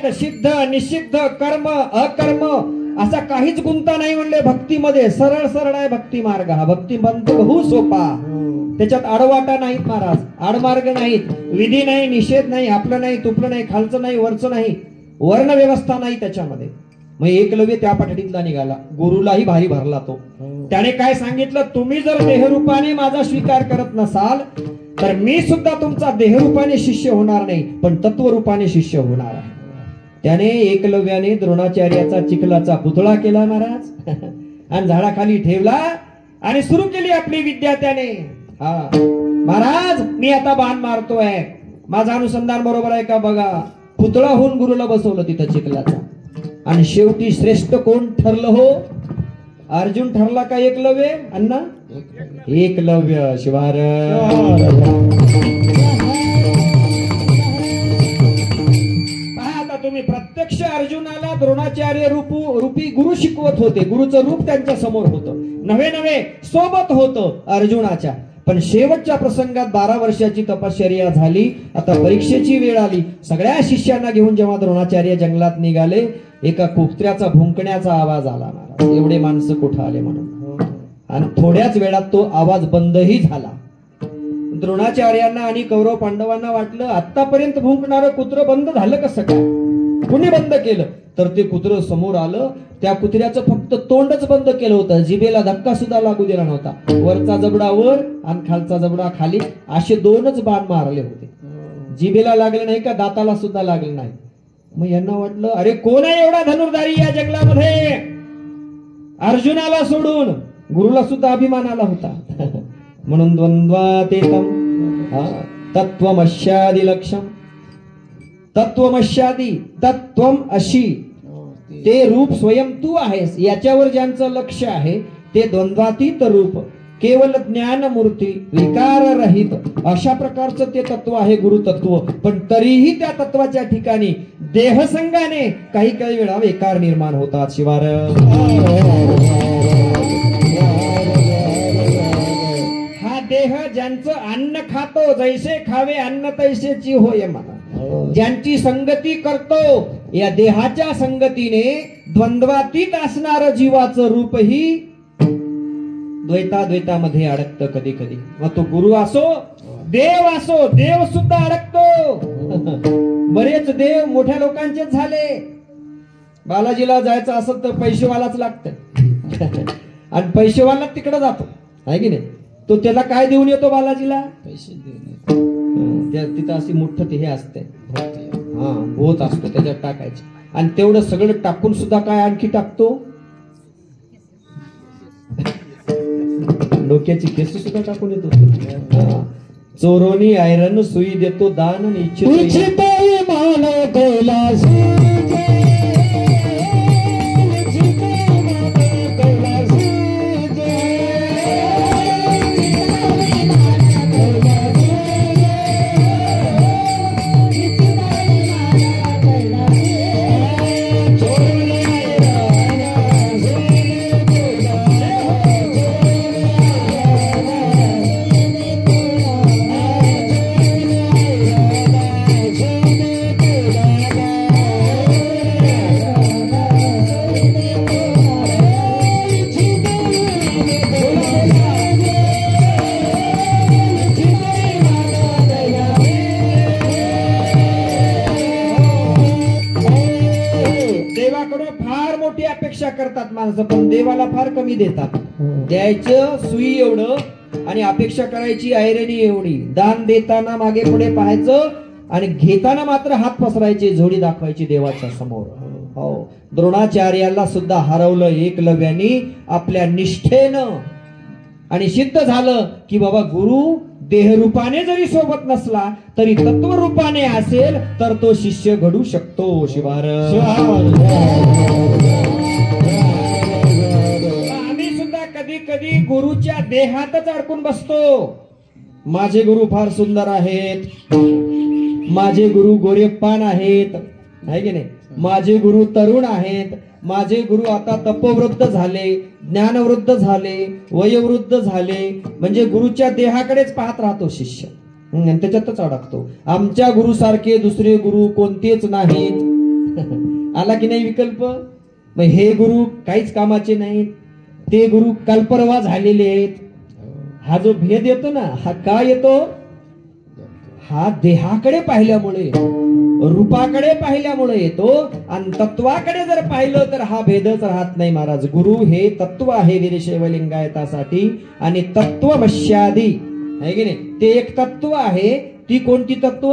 A: सिद्ध निषिद्ध कर्म अकर्म असा काहीच गुंता नाही म्हणले भक्तीमध्ये. सरळ सरळ आहे भक्ती मार्ग. हा भक्ती मंत्र बहु सोपा. त्याच्यात आडवाटा नाहीत महाराज, आडमार्ग नाहीत, विधी नाही, निषेध नाही, आपलं नाही, तुपलं नाही, खालचं नाही, वरचं नाही, वर्ण व्यवस्था नाही त्याच्यामध्ये. मग एकलव्य त्या पाठडीतला निघाला. गुरुलाही भारी भरला तो. त्याने काय सांगितलं, तुम्ही जर देहरूपाने माझा स्वीकार करत नसाल तर मी सुद्धा तुमचा देहरूपाने शिष्य होणार नाही, पण तत्वरूपाने शिष्य होणार आहे. त्याने एकलव्याने द्रोणाचार्याचा चिखलाचा पुतळा केला महाराज आणि झाडाखाली ठेवला आणि सुरू केली आपली विद्या त्याने. महाराज मी आता बाण मारतोय, माझा अनुसंधान बरोबर आहे का बघा. पुतळा होऊन गुरुला बसवलं तिथं चिखलाचा. आणि शेवटी श्रेष्ठ कोण ठरलं हो? अर्जुन ठरला का एकलव्य अण्णा? एकलव्य शिवार. पहा आता तुम्ही, प्रत्यक्ष अर्जुनाला द्रोणाचार्य रूपी गुरु शिकवत होते. गुरुचं रूप त्यांच्या समोर होतं, नव्हे नव्हे सोबत होतं अर्जुनाच्या. पण शेवटच्या प्रसंगात 12 वर्षाची तपश्चर्या झाली. आता परीक्षेची वेळ आली. सगळ्या शिष्यांना घेऊन जेव्हा द्रोणाचार्य जंगलात निघाले, एका कुत्र्याचा भुंकण्याचा आवाज आला. एवढे माणसं कुठं आले म्हणून, आणि थोड्याच वेळात तो आवाज बंदही झाला. द्रोणाचार्यांना आणि कौरव पांडवांना वाटलं, आतापर्यंत भुंकणारं कुत्र बंद झालं कसं काय? कुणी बंद केलं? तर ते कुत्र समोर आलं. त्या कुत्र्याचं फक्त तोंडच बंद केलं होतं, जिभेला धक्का सुद्धा लागू दिला नव्हता. वरचा जबडा वर आणि खालचा जबडा खाली, असे 2च बाण मारले होते. जिभेला लागले नाही का दाताला सुद्धा लागले नाही. मग यांना वाटलं, अरे कोण आहे एवढा धनुर्धारी या जंगलामध्ये? अर्जुनाला सोडून गुरुला सुद्धा अभिमान आला होता. म्हणून द्वंद्वातीतम तत्वमस्यादि लक्ष्यम. तत्वमस्यादि, तत्वम अशी, ते रूप स्वयं तू आहेस, याच्यावर ज्यांचं लक्ष आहे ते द्वंद्वातीत रूप, केवळ ज्ञान मूर्ती, विकार रहित, अशा प्रकारचं ते तत्व आहे गुरु तत्व. पण तरीही त्या तत्वाच्या ठिकाणी देहसंगाने काही काही वेळा विकार निर्माण होतात. शिवार. हा देह ज्यांचं अन्न खातो, जैसे खावे अन्न तैसेची होय म्हणा. ज्यांची संगती करतो, या देहाच्या संगतीने द्वंद्वातीत असणारं जीवाचं रूपही द्वैताद्वैतामध्ये अडकतं कधी कधी. मग तो गुरु असो, देव असो, देव सुद्धा अडकतो. बरेच देव मोठ्या लोकांचेच झाले. बालाजीला जायचं असेल तर पैसेवालाच लागतं, आणि पैसेवाला तिकडे जातो, आहे की नाही? तो त्याला काय देऊन येतो बालाजीला? पैसे देऊन. तिथं अशी मोठं ते हे असते, भोत असतो, त्याच्यात टाकायचे. आणि तेवढं सगळं टाकून सुद्धा काय आणखी टाकतो? डोक्याची केस सुद्धा टाकून येतो. चोरोनी आयरन सुई देतो दान, इच्छित करतात माणसं, पण देवाला फार कमी देतात. द्यायचं सुई एवढं आणि अपेक्षा करायची ऐरणी एवढी. दान देताना मागे पुढे पाहायचं आणि घेताना मात्र हात पसरायचे, झोडी दाखवायची देवाच्या समोर. हो, द्रोणाचार्याला सुद्धा हरवलं एकलव्यानी आपल्या निष्ठेनं. आणि सिद्ध झालं की बाबा गुरु देहरूपाने जरी सोबत नसला तरी तत्वरूपाने असेल तर तो शिष्य घडू शकतो. शिवार. आम्ही सुद्धा कधी कधी गुरुच्या देहातच अडकून बसतो. माझे गुरु फार सुंदर आहेत, माझे गुरु गोरेपान आहेत, आहे की नाही? माझे गुरु तरुण आहेत, माझे गुरु आता तपोवृद्ध झाले, ज्ञानवृद्ध झाले, वयोवृद्ध झाले. म्हणजे गुरुच्या देहाकडेच पाहत राहतो शिष्य आणि त्याच्यातच अडकतो. आमच्या गुरु सारखे दुसरे गुरु कोणतेच नाहीत. आला की नाही विकल्प? मग हे गुरु काहीच कामाचे नाहीत, ते गुरु कल्परवा झालेले आहेत. हा जो भेद येतो ना, हा का येतो? हा देहाकडे पाहिल्यामुळे, रूपाकडे पाहिल्यामुळे येतो. आणि तत्वाकडे जर पाहिलं तर हा भेदच राहत नाही. महाराज, गुरु हे तत्व आहे वीरशैव लिंगायतासाठी. आणि तत्वमस्यादी आहे की नाही, ते एक तत्व आहे. ती कोणती तत्व?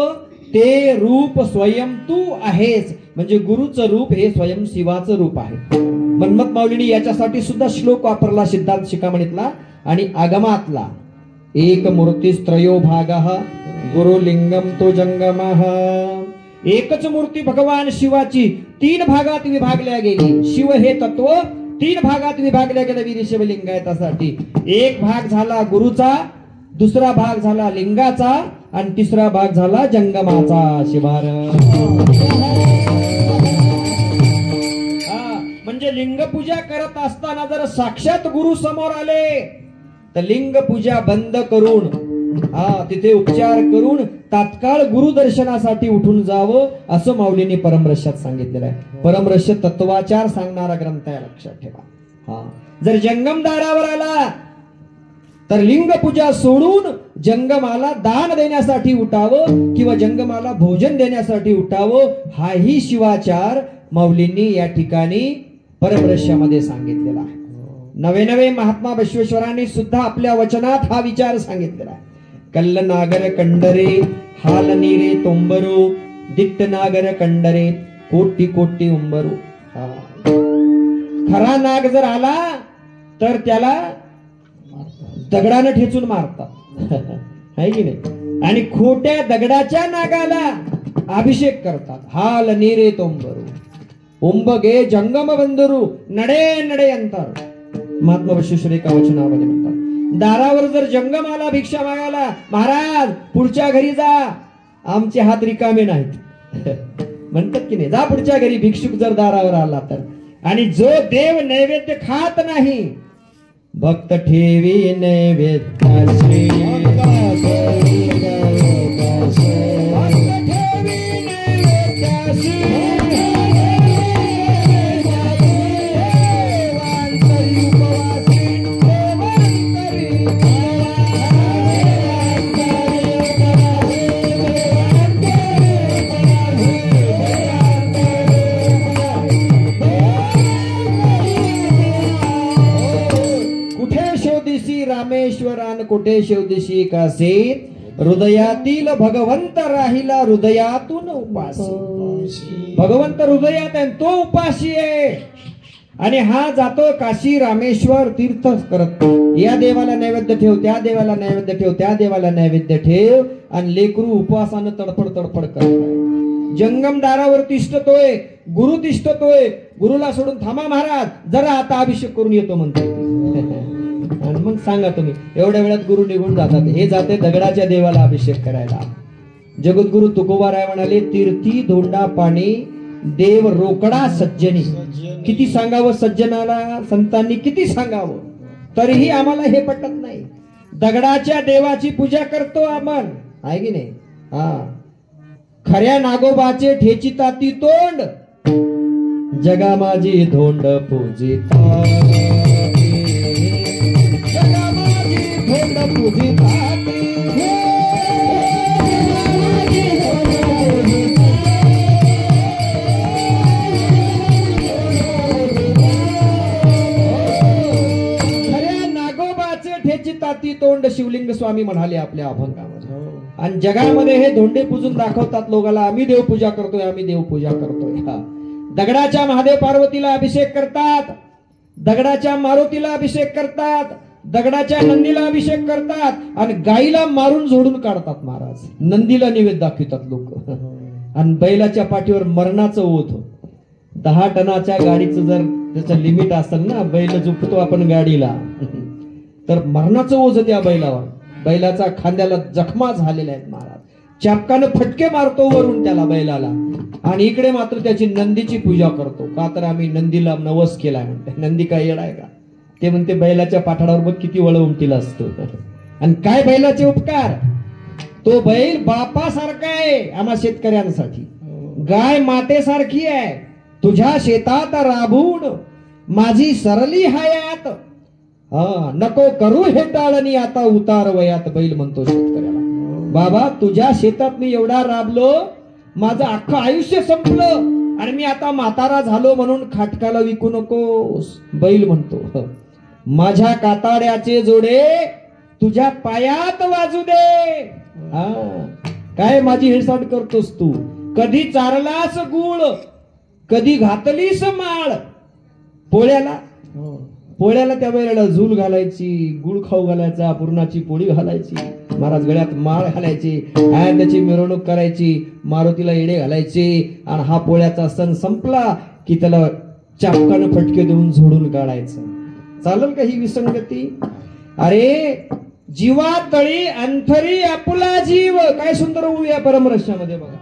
A: ते रूप स्वयं तू आहेस. म्हणजे गुरुचं रूप हे स्वयं शिवाचं रूप आहे. मन्मथ माऊलीने याच्यासाठी सुद्धा श्लोक वापरला सिद्धांत शिखामणीतला आणि आगमातला. एक मूर्तिस्त्रयो भागः गुरु लिंगम तो जंगमः. एकच मूर्ती भगवान शिवाची 3 भागात विभागल्या गेली. शिव हे तत्व, 3 भागात विभागल्या गेल्या वीरशैव लिंगायतासाठी. एक भाग झाला गुरुचा, दुसरा भाग झाला लिंगाचा आणि तिसरा भाग झाला जंगमाचा. शिवार म्हणजे लिंग पूजा करत असताना जर साक्षात गुरु समोर आले तर लिंग पूजा बंद करून तिथे उपचार करून तात्काळ गुरु दर्शनासाठी उठून जावं असं माऊलींनी परमरश्यात सांगितलेलं आहे. परमरश्य तत्वाचार सांगणारा ग्रंथ आहे, लक्षात ठेवा. जर जंगम दारावर आला तर लिंग पूजा सोडून जंगमाला दान देण्यासाठी उठावं किंवा जंगमाला भोजन देण्यासाठी उठावं. हाही शिवाचार माऊलींनी या ठिकाणी परमरश्यामध्ये सांगितलेला आहे. नवे महात्मा बसवेश्वरांनी सुद्धा आपल्या वचनात हा विचार सांगितलेला आहे. कल्ल नागर कंडरे हाल नीरे तोंबरू दिट्ट नागर कंडरे कोटी कोटी उंबरू. खरा नाग जर आला तर त्याला दगडानं ठेचून मारतात है की नाही, आणि खोट्या दगडाच्या नागाला अभिषेक करतात. हाल नीरे तोंबरू उंबगे जंगम बंदरू नडे नडे अंतर. महात्मा बसवेश्वर एका वचनामध्ये म्हणतात, दारावर जर जंगम आला भिक्षा मागायला, महाराज पुढच्या घरी जा, आमचे हात रिकामे नाहीत म्हणतात की नाही. जा पुढच्या घरी, भिक्षुक जर दारावर आला तर. आणि जो देव नैवेद्य खात नाही, भक्त ठेवी नैवेद्याश्री. रामेश्वरान कुठे शेवदिशी कासे, हृदयातील भगवंत राहिला हृदयातून उपासी. भगवंत हृदयात आहे, तो उपाशी आहे. आणि हा जातो काशी रामेश्वर तीर्थ करत. या देवाला नैवेद्य ठेव, त्या देवाला नैवेद्य ठेव, त्या देवाला नैवेद्य ठेव, आणि लेकरू उपवासानं तडफड तडफड करत. जंगम दारावर तिष्ठतोय, गुरु तिष्ठतोय, गुरुला सोडून थांबा महाराज जरा आता अभिषेक करून येतो म्हणतो. आणि मग सांगा तुम्ही, एवढ्या वेळात गुरु निघून जातात. हे जाते दगडाच्या देवाला अभिषेक करायला. जगद्गुरु तुकोबाराय म्हणाले, तीर्थी धोंडा पाणी देव रोकडा सज्जनी. किती सांगावं सज्जनाला, संतांनी किती सांगावं, तरीही आम्हाला हे पटत नाही. दगडाच्या देवाची पूजा करतो आपण, आहे की नाही. खऱ्या नागोबाचे ठेचिता ती तोंड, जगा माझी धोंड पूजिता. ताती तोंड शिवलिंग स्वामी म्हणाले आपल्या अभंगामध्ये. आणि जगामध्ये हे धोंडे पूजून दाखवतात लोकांना, आम्ही देवपूजा करतोय, आम्ही देवपूजा करतोय. दगडाच्या महादेव पार्वतीला अभिषेक करतात, दगडाच्या मारुतीला अभिषेक करतात, दगडाच्या नंदीला अभिषेक करतात, आणि गाईला मारून झोडून काढतात महाराज. नंदीला निवेद दाखवतात लोक. आणि बैलाच्या पाठीवर मरणाचं ओझ. 10 टनाच्या गाडीचं जर त्याचं लिमिट असेल ना, बैल झुकतो आपण गाडीला, तर मरणाचं ओझ त्या बैलावर. बैलाचा खांद्याला जखमा झालेल्या आहेत महाराज. चापकानं फटके मारतो वरून त्याला बैलाला, आणि इकडे मात्र त्याची नंदीची पूजा करतो. का तर आम्ही नंदीला नवस केलाय म्हणते. नंदी काय येडाय का, ते म्हणते बैलाच्या पाठाडावर बघ किती वळ उमटीला असतो. आणि काय बैलाचे उपकार, तो बैल बापासारखा आहे आम्हा शेतकऱ्यांसाठी, गाय मातेसारखी आहे. तुझ्या शेतात राबून माझी सरली हयात, नको करू हे टाळणी आता उतार वयात. बैल म्हणतो शेतकऱ्याला, बाबा तुझ्या शेतात मी एवढा राबलो, माझं अख्खं आयुष्य संपलं, आणि मी आता म्हातारा झालो म्हणून खाटकाला विकू नकोस. बैल म्हणतो, माझ्या काताड्याचे जोडे तुझ्या पायात वाजू दे. काय माझी हेळसांड करतोस तू, कधी चारलास गुळ, कधी घातलीस माळ. पोळ्याला त्या वेळेला झूल घालायची, गुळ खाऊ घालायचा, पुरणाची पोळी घालायची, महाराज गळ्यात माळ घालायची, त्याची मिरवणूक करायची, मारुतीला येडे घालायचे. आणि हा पोळ्याचा सण संपला की त्याला चापकानं फटके देऊन झोडून काढायचं. चालेल का ही विसंगती? अरे जीवा तळी अंतरी आपुला जीव, काय सुंदर ओळी या परमरस्यामध्ये बघा.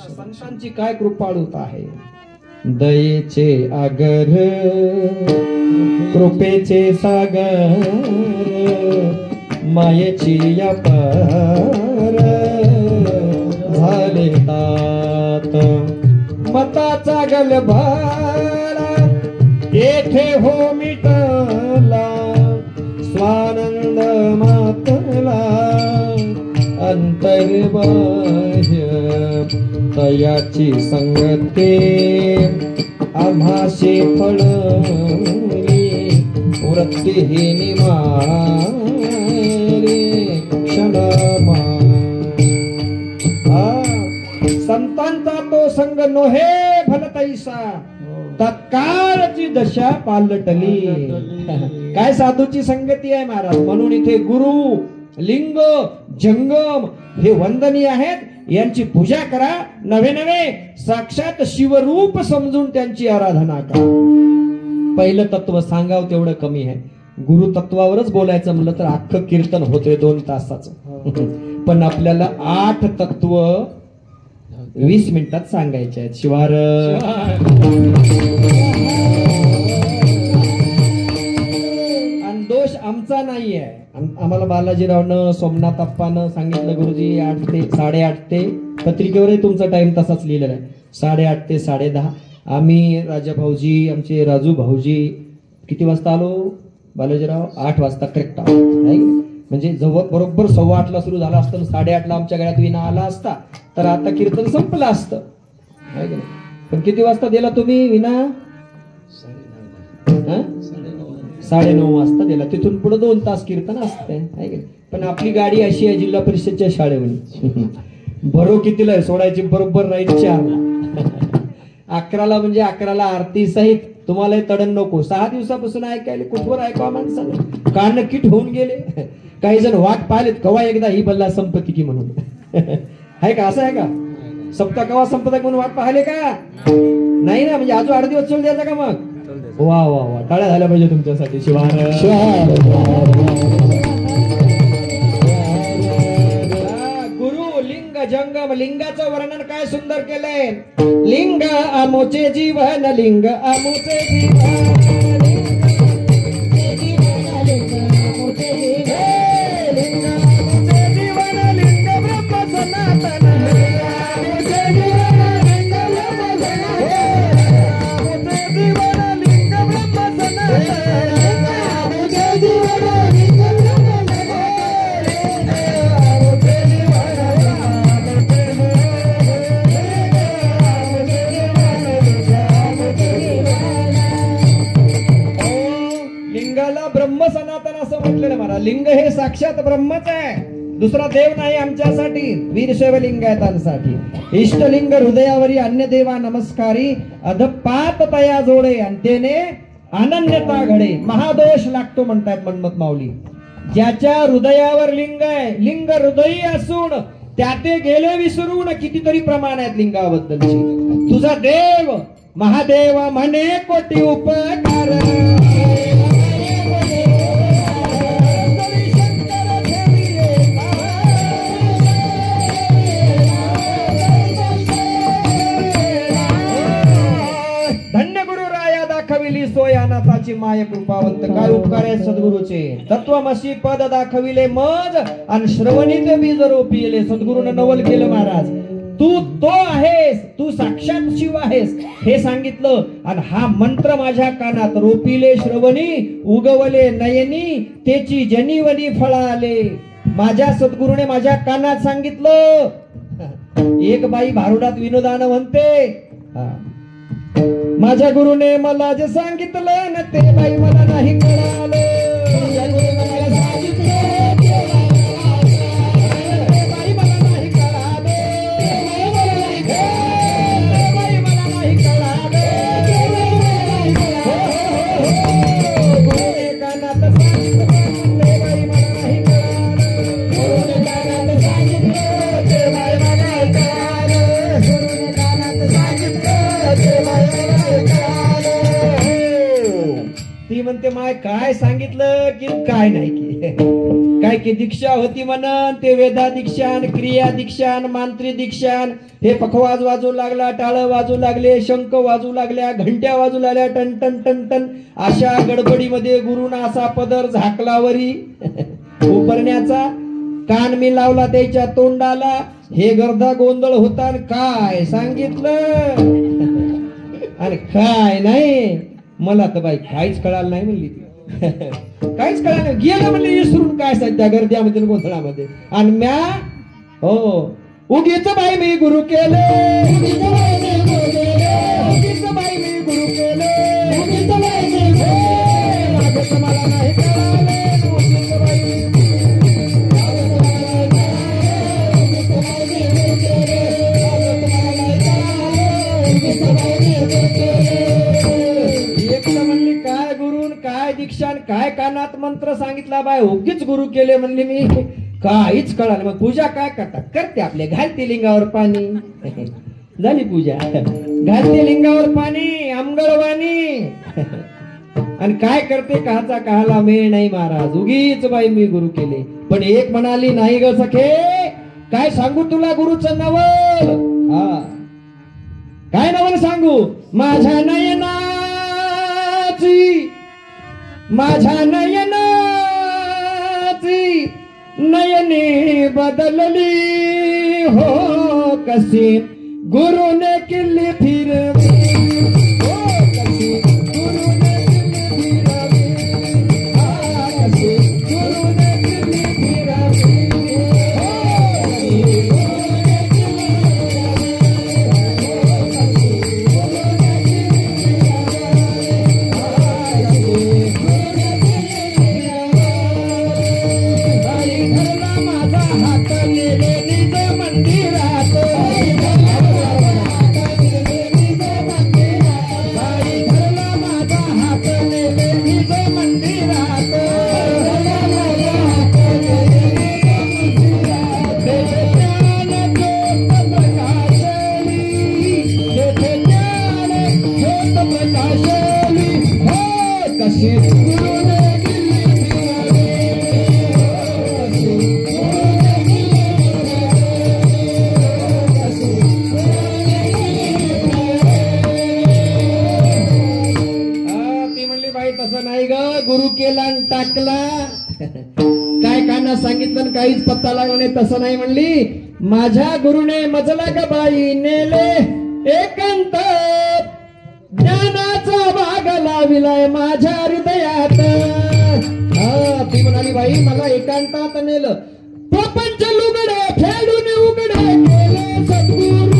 A: संतांची काय कृपाळूता आहे. दयेचे आगर कृपेचे सागर मायेची अपार झाले तात मताचा गलभारा येथे हो मिटला स्वानंद मातला अंतर्बाह्य तयाची संगते आभासे फळली वृत्ती ही निमारे क्षणमा. संतांचा तो संग नोहे भलतैसा तत्काळची दशा पालटली. काय साधूची संगती आहे महाराज. म्हणून इथे गुरु लिंग जंगम हे वंदनीय आहेत. यांची पूजा करा. नवे नवे साक्षात शिवरूप समजून त्यांची आराधना करा. पहिलं तत्व सांगावं तेवढं कमी आहे. गुरु तत्वावरच बोलायचं म्हणलं तर अख्खं कीर्तन होते 2 तासाचं. पण आपल्याला 8 तत्व 20 मिनिटात सांगायचे आहेत. शिवार आणि दोष आमचा नाहीये. आम्हाला बालाजीरावनं सोमनाथ अप्पानं सांगितलं गुरुजी 8 ते 8:30 ते पत्रिकेवरही तुमचा टाइम तसाच लिहिलेला आहे 8:30 ते 10:30. आम्ही राजा भाऊजी आमचे राजू भाऊजी किती वाजता आलो बालाजीराव? 8 वाजता करेक्ट आलो. म्हणजे जवळ बरोबर 8:15 सुरू झाला असतं. 8:30 आमच्या गळ्यात विना आला असता तर आता कीर्तन संपलं असतं. पण किती वाजता दिला तुम्ही विना? 9:30 वाजता दिला. तिथून पुढे 2 तास कीर्तन असते. पण आपली गाडी अशी आहे जिल्हा परिषदच्या शाळेवर बरो कितीला आहे सोडायची बरोबर राईट 4ला 11ला म्हणजे 11ला आरती सहित. तुम्हाला तडण नको. 6 दिवसापासून ऐकायला कुठवर ऐकावं माणसानं कान किट होऊन गेले. काही जण वाट पाहिलेत कवा एकदा ही बल्ला संपत्ती की म्हणून आहे का? असं आहे का? सप्ताह कवा संपत म्हणून वाट पाहिले का? नाही ना. म्हणजे अजून 8 दिवस चल द्यायचा का मग? वा वा वा टाळ्या झाल्या पाहिजे तुमच्यासाठी. शिवार गुरु लिंग जंगम. लिंगाचं वर्णन काय सुंदर केलंय. लिंग आमोचे जीवन लिंग आमोचे जीवन लिंग हे साक्षात ब्रह्मच आहे. दुसरा देव नाही आमच्यासाठी. वीरशैव लिंगायतांसाठी इष्टलिंग हृदयावरी अन्य देवा नमस्कारी अधपात तया जोडे अंतेने अनन्यता घडे. महादोष लागतो म्हणतात मन्मथ माऊली. ज्याच्या हृदयावर लिंग आहे लिंग हृदयी असून त्या ते गेले विसरून. कितीतरी प्रमाण आहेत लिंगाबद्दलची. तुझा देव महादेव म्हणे कोटी उपकार सोयानाथाची माय कृपावंत. काय उपकार आहे सद्गुरूचे. तत्वमसी पद दाखविले मज आणि श्रवणीत बीज रोपिले. सद्गुरूने नवल केलं महाराज. तू तो आहेस. तू साक्षात शिव आहेस हे सांगितलं. आणि हा मंत्र माझ्या कानात रोपिले श्रवणी उगवले नयनी तेची जनीवनी फळाले. माझ्या सद्गुरूने माझ्या कानात सांगितलं. एक बाई भारुडात विनोदानं म्हणते माझ्या गुरुने मला जे सांगितलं ना ते बाई मला नाही कळालं.
B: Yeah.
A: काय सांगितलं की काय नाही की काय की दीक्षा होती म्हणन ते वेदा दीक्षान क्रिया दीक्षान मांत्री दीक्षान हे पखवाज वाजू लागला टाळ वाजू लागले शंख वाजू लागल्या घंट्या वाजू लागल्या टन टन टन टन अशा गडबडीमध्ये गुरुना असा पदर झाकलावरी उपरण्याचा कान मी लावला त्याच्या तोंडाला हे गर्दा गोंधळ होता काय सांगितलं आणि काय नाही मला तर बाई काहीच कळालं नाही म्हणली ती काहीच कळालं नाही गेलं म्हणले विसरून काय सध्या गर्द्यामध्ये गोंधळामध्ये आणि म्या हो उगीच बाई मी गुरु केले उगीच बाई मी गुरु केले मला नाही कळाले उगीच बाई म्हणली काय गुरु काय दीक्षा काय कानात मंत्र सांगितला बाय उगीच गुरु केले म्हणले मी काहीच कळालं मग पूजा काय करतात करते आपले घालते लिंगावर पाणी झाली पूजा घालते लिंगावर पाणी आंबगळवाणी आणि काय करते काचा काहाला मेळ नाही महाराज उगीच बाई मी गुरु केले पण एक म्हणाली नाही ग सखे काय सांगू तुला गुरुचं नवल हा काय नवल सांगू माझ्या नयनाची नयने बदलली हो कशी गुरुने किल्ली फिरवी गुरु केला टाकला काय काना सांगितलं काहीच पत्ता लागला नाही तसं नाही म्हणली माझ्या गुरुने मजला ग बाई नेले एकांत ज्ञानाचा भाग लाविलाय माझ्या हृदयात ती म्हणाली बाई मला एकांतात नेलं प्रपंच लुगडे फेडून उघडे केले सद्गुरू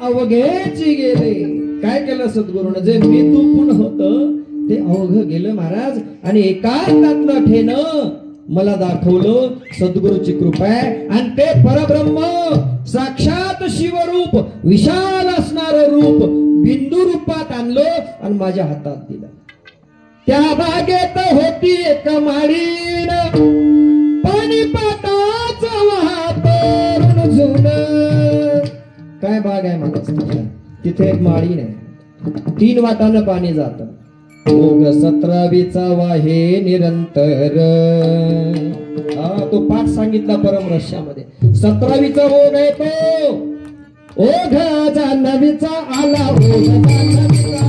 A: अवघेची गेले काय केलं सद्गुरूने जे मी तू पण होत ते अवघ गेलं महाराज आणि एकांतातलं ठेन मला दाखवलं सद्गुरूची कृपा आहे आणि ते परब्रह्म साक्षात शिवरूप विशाल असणार रूप बिंदू रूपात आणलं आणि माझ्या हातात दिलं त्या बागेत होती एक माळीन पाणी पाटाच वाहत जुन काय बाग आहे मला तिथे एक माळी नाही 3 वाटानं पाणी जात ओघ 17वीचा वाहे निरंतर तो पाठ सांगितला परम रहस्यामध्ये 17वीचा ओघ आहे तो ओघ जान्हवीचा आला ओघ जान्हवीचा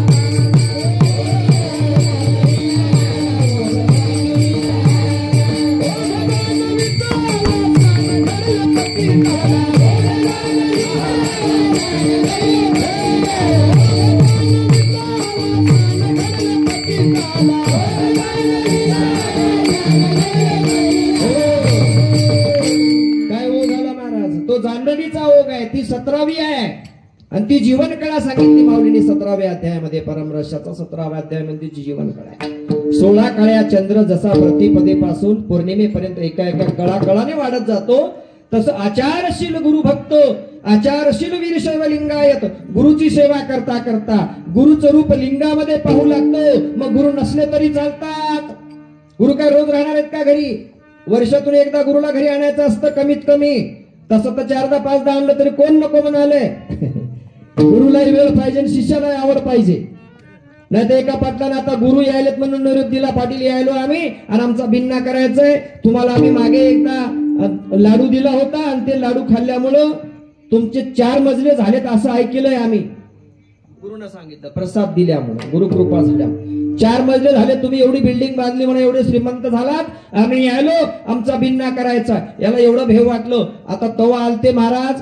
A: जान्हवीचा ओघ आहे ती 17वी आहे आणि ती जीवन कळा सांगितली माऊलीने 17व्या अध्यायामध्ये परम रहस्याचा 17व्या अध्यायामध्ये ती जीवन कळा आहे 16 काळ्या चंद्र जसा प्रतिपदेपासून पौर्णिमेपर्यंत एका एका कळा कळाने वाढत जातो तसं आचारशील गुरुभक्त
B: आचारशील वीरशैव लिंगायत, गुरुची सेवा करता करता गुरुचं रूप लिंगामध्ये पाहू लागतो, मग गुरु नसले तरी चालतात. गुरु काय रोज राहणार आहेत का घरी? वर्षातून एकदा गुरुला घरी आणायचं असतं कमीत कमी. तसं तर 4दा 5दा आणलं तरी कोण नको म्हणाले. गुरुलाही वेळ पाहिजे आणि शिष्यालाही आवड पाहिजे. नाही तर एका पाटलाने आता गुरु यायलेत म्हणून निरोप दिला, पाटील यायलो आम्ही आणि आमचा भिन्ना करायचंय. तुम्हाला आम्ही मागे एकदा लाडू दिला होता आणि ते लाडू खाल्ल्यामुळं तुमचे 4 मजले झालेत असं ऐकलंय आम्ही. गुरुनं सांगितलं प्रसाद दिल्यामुळे, गुरुकृपा झाल्या 4 मजले झाले. तुम्ही एवढी बिल्डिंग बांधली म्हणून एवढे श्रीमंत झालात, आम्ही यायलो आमचा भिन्ना करायचा. याला एवढं भेव वाटलं. आता तवा आलते महाराज,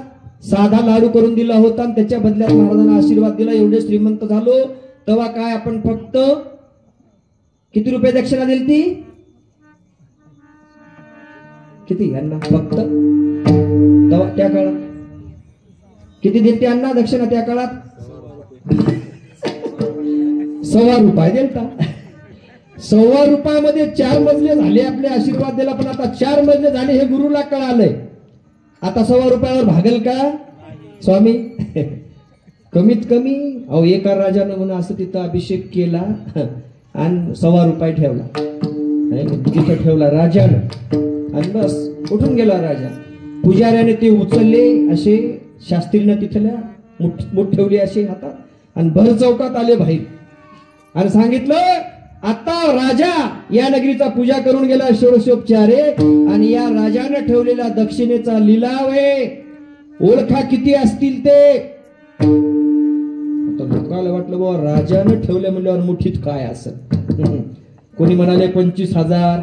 B: साधा लाडू करून दिला होता आणि त्याच्या बदल्यात महाराजांना आशीर्वाद दिला. एवढे श्रीमंत झालो. तेव्हा काय आपण फक्त किती रुपये दक्षिणा दिली ती? किती यांना फक्त तेव्हा त्या काळात किती दिलते यांना दक्षिणा त्या काळात? 1.25 रुपये दिलता. 1.25 रुपयामध्ये 4 मजले झाले. आपले आशीर्वाद दिला. पण आता 4 मजले झाले हे गुरुला कळालंय. आता 1.25 रुपयावर भागल का स्वामी? कमीत कमी अहो एका राजानं म्हणून असं तिथं अभिषेक केला आणि 1.25 रुपये ठेवला. तिथं ठेवला राजानं आणि बस उठून गेला राजा. पुजाऱ्याने ते उचलले असे, शास्त्रीनं तिथल्या मुठ ठेवली असे हातात आणि भर चौकात आले बाहेर आणि सांगितलं आता राजा या नगरीचा पूजा करून गेला षोडशोपचारे आणि या राजानं ठेवलेला दक्षिणेचा लिलाव आहे. ओळखा किती असतील ते. लोकांना वाटलं बाबा राजानं ठेवल्या म्हणल्यावर मुठीत काय असेल. कोणी म्हणाले 25,000,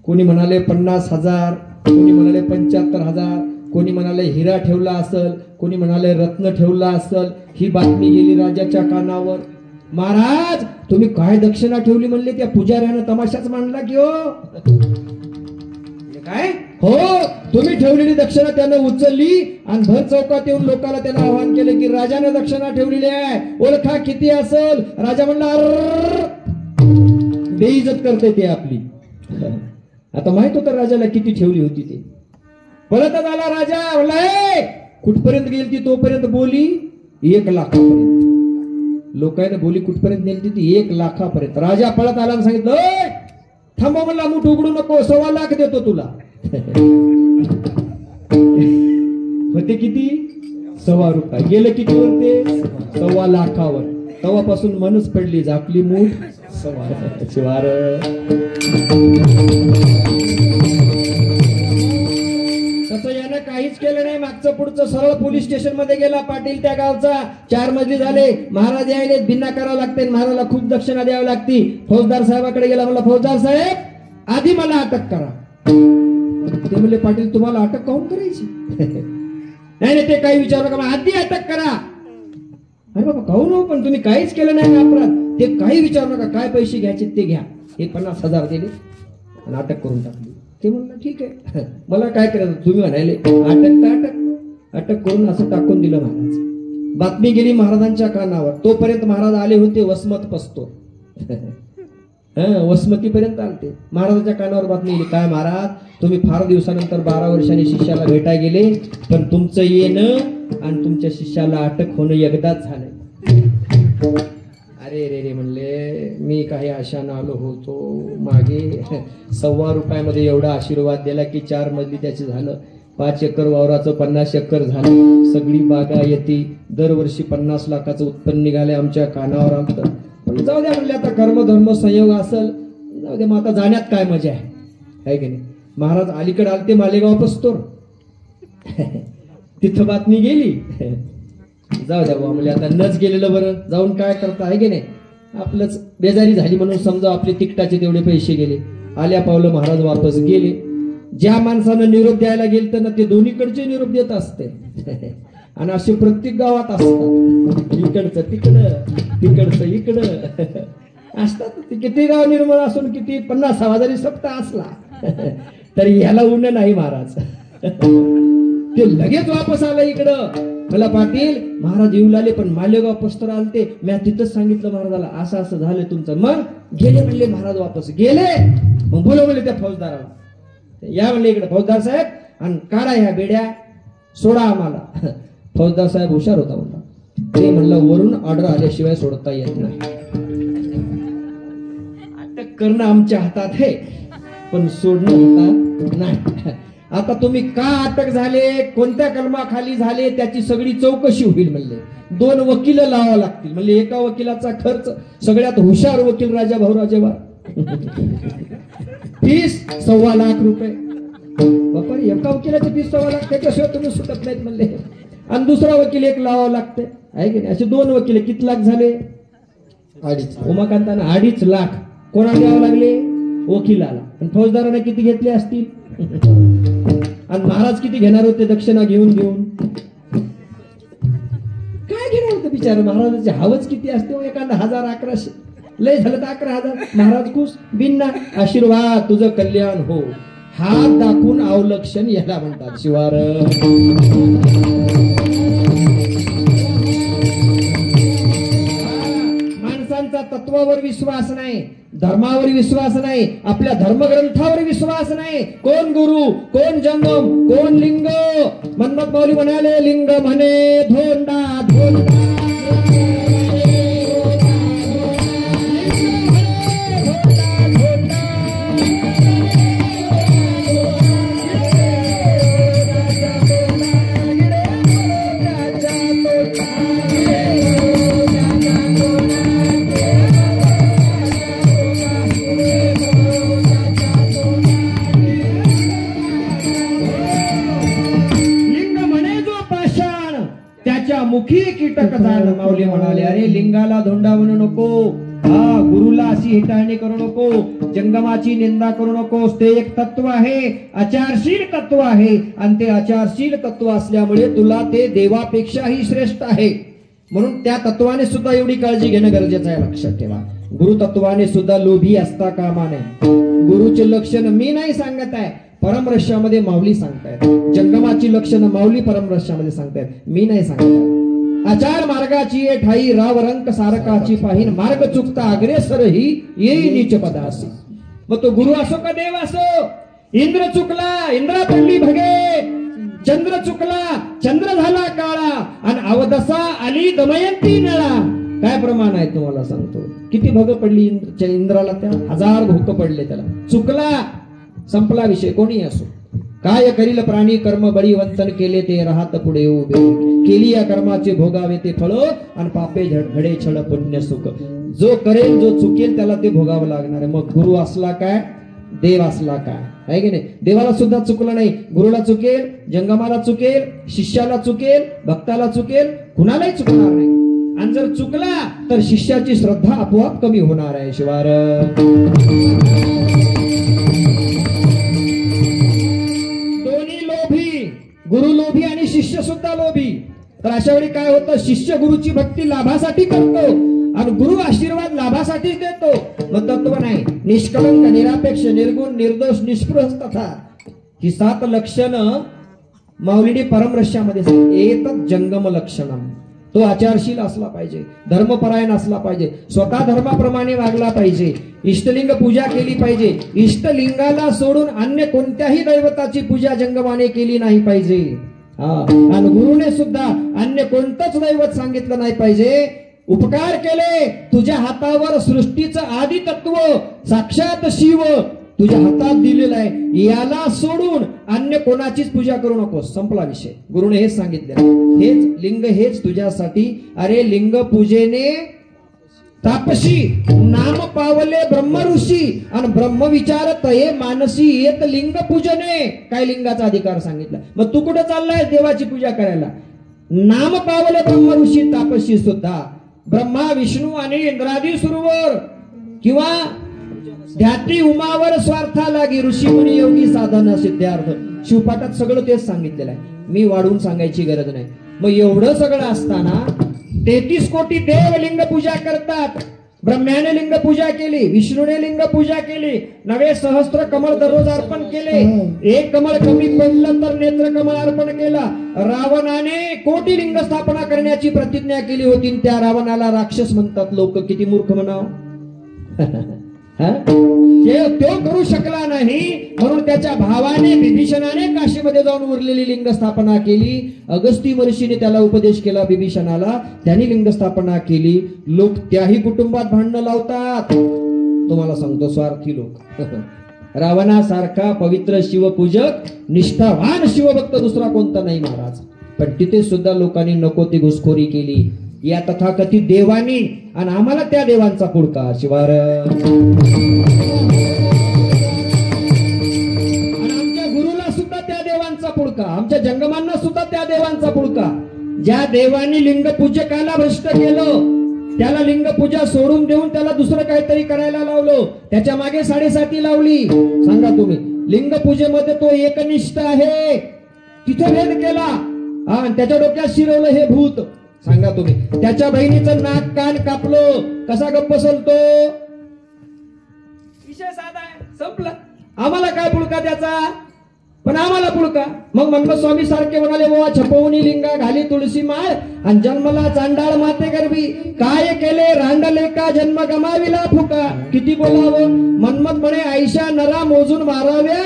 B: कोणी म्हणाले 50,000, कोणी म्हणाले 75,000, कोणी म्हणाले हिरा ठेवला असेल, कोणी म्हणाले रत्न ठेवला असेल. ही बातमी गेली राजाच्या कानावर. महाराज तुम्ही काय दक्षिणा ठेवली म्हणले? त्या पुजाऱ्यानं तमाशाच मांडला की हो. काय हो तुम्ही ठेवलेली दक्षिणा त्यानं उचलली आणि भर चौकात येऊन लोकांना त्यानं आवाहन केलं की राजाने दक्षिणा ठेवलेली आहे, ओळखा किती असेल. राजा म्हणला बेइज्जत करते ते आपली. आता माहित होतं राजाला किती ठेवली होती ते. पळतच आला राजा. म्हणला कुठपर्यंत गेली ती? तोपर्यंत बोली 1 लाखापर्यंत. लोकांना बोली कुठपर्यंत नेली ती? 1 लाखापर्यंत. राजा पळत आला आणि सांगितलं थांबा म्हणला, मूठ उघडू नको, 1.25 लाख देतो तुला. होते किती? 1.25 रुपये. गेले किती वर ते? 1.25 लाखावर. तेव्हापासून मनच पडली झापली मूठ 1.25 वार. तसं यानं काहीच केलं नाही. मागचं पुढचं सरळ पोलीस स्टेशन मध्ये गेला. पाटील त्या गावचा 4 मजली झाले. महाराज यायले, भिन्ना करावं लागते, महाराजला खूप दक्षिणा द्यावी लागती. फौजदार साहेबाकडे गेला. म्हणला फौजदार साहेब आधी मला अटक करा. ते म्हणले पाटील तुम्हाला अटक काहून करायची? नाही ते काही विचारू नका, आधी अटक करा. अरे बाबा काहून हो? पण तुम्ही काहीच केलं नाही अपराध. ते काही विचारू नका, काय पैसे घ्यायचे ते घ्या. हे 50,000 दिले आणि अटक करून टाकली. ते म्हणलं ठीक आहे, मला काय करायचं? तुम्ही म्हणाले अटक तर अटक. अटक करून असं टाकून दिलं महाराज. बातमी गेली महाराजांच्या कानावर. तोपर्यंत महाराज आले होते वसमत पस्तो. वसमतीपर्यंत आलते. महाराजांच्या कानावर बातमी गेली काय महाराज तुम्ही फार दिवसानंतर 12 वर्षांनी शिष्याला भेटाय गेले, पण तुमचं येणं आणि तुमच्या शिष्याला अटक होणं एकदाच झालंय. अरे रे रे म्हणले मी काही आशानं आलो होतो. मागे 1.25 रुपयामध्ये एवढा आशीर्वाद दिला की 4 मजली त्याचे झालं. 5 एकर वावराचं 50 एकर झालं. सगळी बागा येते. दरवर्षी 50 लाखाचं उत्पन्न निघाले. आमच्या कानावर आमचं. पण जाऊ द्या म्हणले आता कर्मधर्म संयोग असेल, जाऊ दे. मग आता जाण्यात काय मजा आहे की नाही? महाराज अलीकडे आलते मालेगाव पस्तोर. तिथं बातमी गेली. जाऊ द्या बाबा म्हणजे आता नच गेलेलं बरं, जाऊन काय करता आहे की नाही? आपलंच बेजारी झाली म्हणून समजा आपले तिकटाचे तेवढे पैसे गेले. आल्या पावलं महाराज वापस गेले. ज्या माणसानं निरोप द्यायला गेलं तर ना ते दोन्हीकडचे निरोप देत असते. आणि असे प्रत्येक गावात असतात. इकडचं तिकडं, तिकडचं इकडं असतात. किती गाव निर्मळ असून किती 50,000 सप्ता असला तरी ह्याला उन नाही महाराज. ते लगेच वापस आलं इकडं. मला पाटील महाराज येऊ लागले पण मालेगाव पस्तर आलते. मी तिथंच सांगितलं महाराजाला असं असं झालं तुमचं. मग गेले म्हणले महाराज वापस गेले. मग बोलव म्हणले त्या फौजदाराला, या म्हणले इकडे फौजदार साहेब आणि काढा ह्या बेड्या, सोडा आम्हाला. फौजदार साहेब हुशार होता म्हणला. ते म्हणलं वरून ऑर्डर आल्याशिवाय सोडता येत नाही. अटक करणं आमच्या हातात आहे, पण सोडणं होता नाही. आता तुम्ही का अटक झाले, कोणत्या कलमाखाली झाले, त्याची सगळी चौकशी होईल म्हणले. 2 वकील लावावं लागतील म्हणले. एका वकिलाचा खर्च, सगळ्यात हुशार वकील राजा भाऊराव जेव्हा, फीस 1.25 लाख रुपये. बापा, एका वकिलाची फीस 1.25 लाख, त्याच्याशिवाय तुम्ही सुटत नाहीत म्हणले. आणि दुसरा वकील एक लावावा लागते, आहे की नाही. असे 2 वकील किती लाख झाले? 2.5. उमाकांतांना 2.5 लाख कोणाला द्यावं लागले? वकिलाला. आणि फौजदारांना किती घेतले असतील? आणि महाराज किती घेणार होते दक्षिणा घेऊन घेऊन? काय घेणार होते बिचारा महाराजांचे? हावच किती असते? एखादा 1000 1100, लय झालं तर 11,000. महाराज खुश, बिन्ना आशीर्वाद, तुझं कल्याण हो. हात दाखवून अवलक्षण याला म्हणतात शिवार. माणसांचा तत्वावर विश्वास नाही, धर्मावर विश्वास नाही, आपल्या धर्मग्रंथावर विश्वास नाही. कोण गुरु, कोण जंगम, कोण लिंग? मन्मथ माऊली म्हणाले, लिंग म्हणे धोंडा धोंडा. मुखी कीटक जाण. माऊली म्हणाले, अरे लिंगाला धोंडा म्हणू नको, हा गुरुला अशी हेटाळणी करू नको, जंगमाची निंदा करू नकोस. ते एक तत्व आहे, आचारशील तत्व आहे, आणि ते आचारशील तत्व असल्यामुळे तुला ते देवापेक्षाही श्रेष्ठ आहे. म्हणून त्या तत्वाने सुद्धा एवढी काळजी घेणं गरजेचं आहे. लक्षात ठेवा, गुरु तत्वाने सुद्धा लोभी असता कामा नये. गुरुचे लक्षण मी नाही सांगत आहे, परमरहस्यामध्ये माऊली सांगतायत. जंगमाची लक्षणं माऊली परमरहस्यामध्ये सांगतायत, मी नाही सांगत. आचार मार्गाची ये ठाई, राव रंक सारकाची पाहिन, मार्ग चुकता अग्रेसर ही येई नीच पदासी. मग तो गुरु असो का देव असो. इंद्र चुकला, इंद्रा पडली भगे. चंद्र चुकला, चंद्र झाला काळा. आणि अवदसा आली दमयंती नळा. काय प्रमाण आहे तुम्हाला सांगतो. किती भग पडली इंद्राला? त्या 1000 भूक पडले त्याला. चुकला, संपला विषय. कोणी असो. काय करील प्राणी कर्म बळीवंतन केले ते राहत पुढे उभे. केली या कर्माचे भोगावे ते फळ, आणि पापे घडे छळ पुण्य सुख. जो करेल, जो चुकेल त्याला ते भोगावं लागणार आहे. मग गुरु असला काय, देव असला काय, आहे की नाही. देवाला सुद्धा चुकलं नाही, गुरुला चुकेल, जंगमाला चुकेल, शिष्याला चुकेल, भक्ताला चुकेल, कुणालाही चुकणार नाही. आणि जर चुकला तर शिष्याची श्रद्धा आपोआप कमी होणार आहे. शिवार गुरु लोभी आणि शिष्य सुद्धा लोभी. तर अशा वेळी काय होतं, शिष्य गुरुची भक्ती लाभासाठी करतो आणि गुरु आशीर्वाद लाभासाठीच देतो. मग तत्व नाही. निष्कलंक, निरापेक्ष, निर्गुण, निर्दोष, निष्पृह तथा ही 7 लक्षणं माऊलीने परमरहस्यामध्ये सांगितली. जंगम लक्षणम. तो आचारशील असला पाहिजे, धर्मपरायण असला पाहिजे, स्वतः धर्माप्रमाणे वागला पाहिजे, इष्टलिंग पूजा केली पाहिजे. इष्टलिंगाला सोडून अन्य कोणत्याही दैवताची पूजा जंगमाने केली नाही पाहिजे. आणि गुरुने सुद्धा अन्य कोणतंच दैवत सांगितलं नाही पाहिजे. उपकार केले, तुझ्या हातावर सृष्टीचं आदि तत्व साक्षात शिव तुझ्या हातात दिलेला आहे, याला सोडून अन्य कोणाचीच पूजा करू नकोस. संपला विषय. गुरुने हेच सांगितलं. हेच लिंग, हेच तुझ्यासाठी. अरे लिंग पूजेने तापशी नाम पावले ब्रह्म ऋषी, आणि ब्रह्म विचार तये मानसी येत लिंग पूजने. काय लिंगाचा अधिकार सांगितला. मग तू कुठे चाललाय देवाची पूजा करायला? नाम पावले ब्रह्म ऋषी तापशी सुद्धा ब्रह्मा, विष्णू आणि इंद्रादी सुरवर किंवा ध्यात्री उमावर स्वार्था लागी, ऋषी मुनी योगी साधन सिद्धार्थ. शिवपाठात सगळं तेच सांगितलेलं आहे, मी वाढून सांगायची गरज नाही. मग एवढं सगळं असताना 33 कोटी देव लिंग पूजा करतात. ब्रह्म्याने लिंग पूजा केली, विष्णूने लिंग पूजा केली, 9 सहस्त्र कमळ दररोज अर्पण केले. एक कमळ कमी पडलं तर नेत्र कमळ अर्पण केला. रावणाने कोटी लिंग स्थापना करण्याची प्रतिज्ञा केली होती. त्या रावणाला राक्षस म्हणतात लोक. किती मूर्ख म्हणावं. तो करू शकला नाही म्हणून त्याच्या भावाने विभीषणाने काशीमध्ये जाऊन उरलेली लिंग स्थापना केली. अगस्ती महर्षीने त्याला उपदेश केला विभीषणाला, त्यांनी लिंग स्थापना केली. लोक त्याही कुटुंबात भांडणं लावतात. तुम्हाला सांगतो स्वार्थी लोक. रावणासारखा पवित्र शिवपूजक निष्ठावान शिवभक्त दुसरा कोणता नाही महाराज. पण तिथे सुद्धा लोकांनी नको ती घुसखोरी केली. या तथाकथित देवानी आणि आम्हाला त्या देवांचा पुळका शिवार. आमच्या गुरुला सुद्धा त्या देवांचा पुळका, आमच्या जंगमांना सुद्धा त्या देवांचा पुळका. ज्या देवानी लिंग पूजकाला भ्रष्ट केलं त्याला लिंग पूजा सोडून देऊन त्याला दुसरं काहीतरी करायला लावलं, त्याच्या मागे 7.5 लावली. सांगा तुम्ही, लिंग पूजेमध्ये तो एकनिष्ठ आहे, तिथे भेद केला आणि त्याच्या डोक्यात शिरवलं हे भूत. सांगा तुम्ही, त्याच्या बहिणीचं नाक कान कापलं, कसा गप्प बसलतो? विषय साधा आहे, संपला. आम्हाला काय पुळका त्याचा, पण आम्हाला पुळका. मग म्हणलं स्वामी सारखे म्हणाले, बाबा छपवणी लिंगा घाली तुळशी माळ आणि जन्मला चांडाळ माते गरबी, काय केले रांडले का जन्म गमाविला फुका. किती बोलावं? मन्मथ म्हणे आयशा नरा मोजून माराव्या.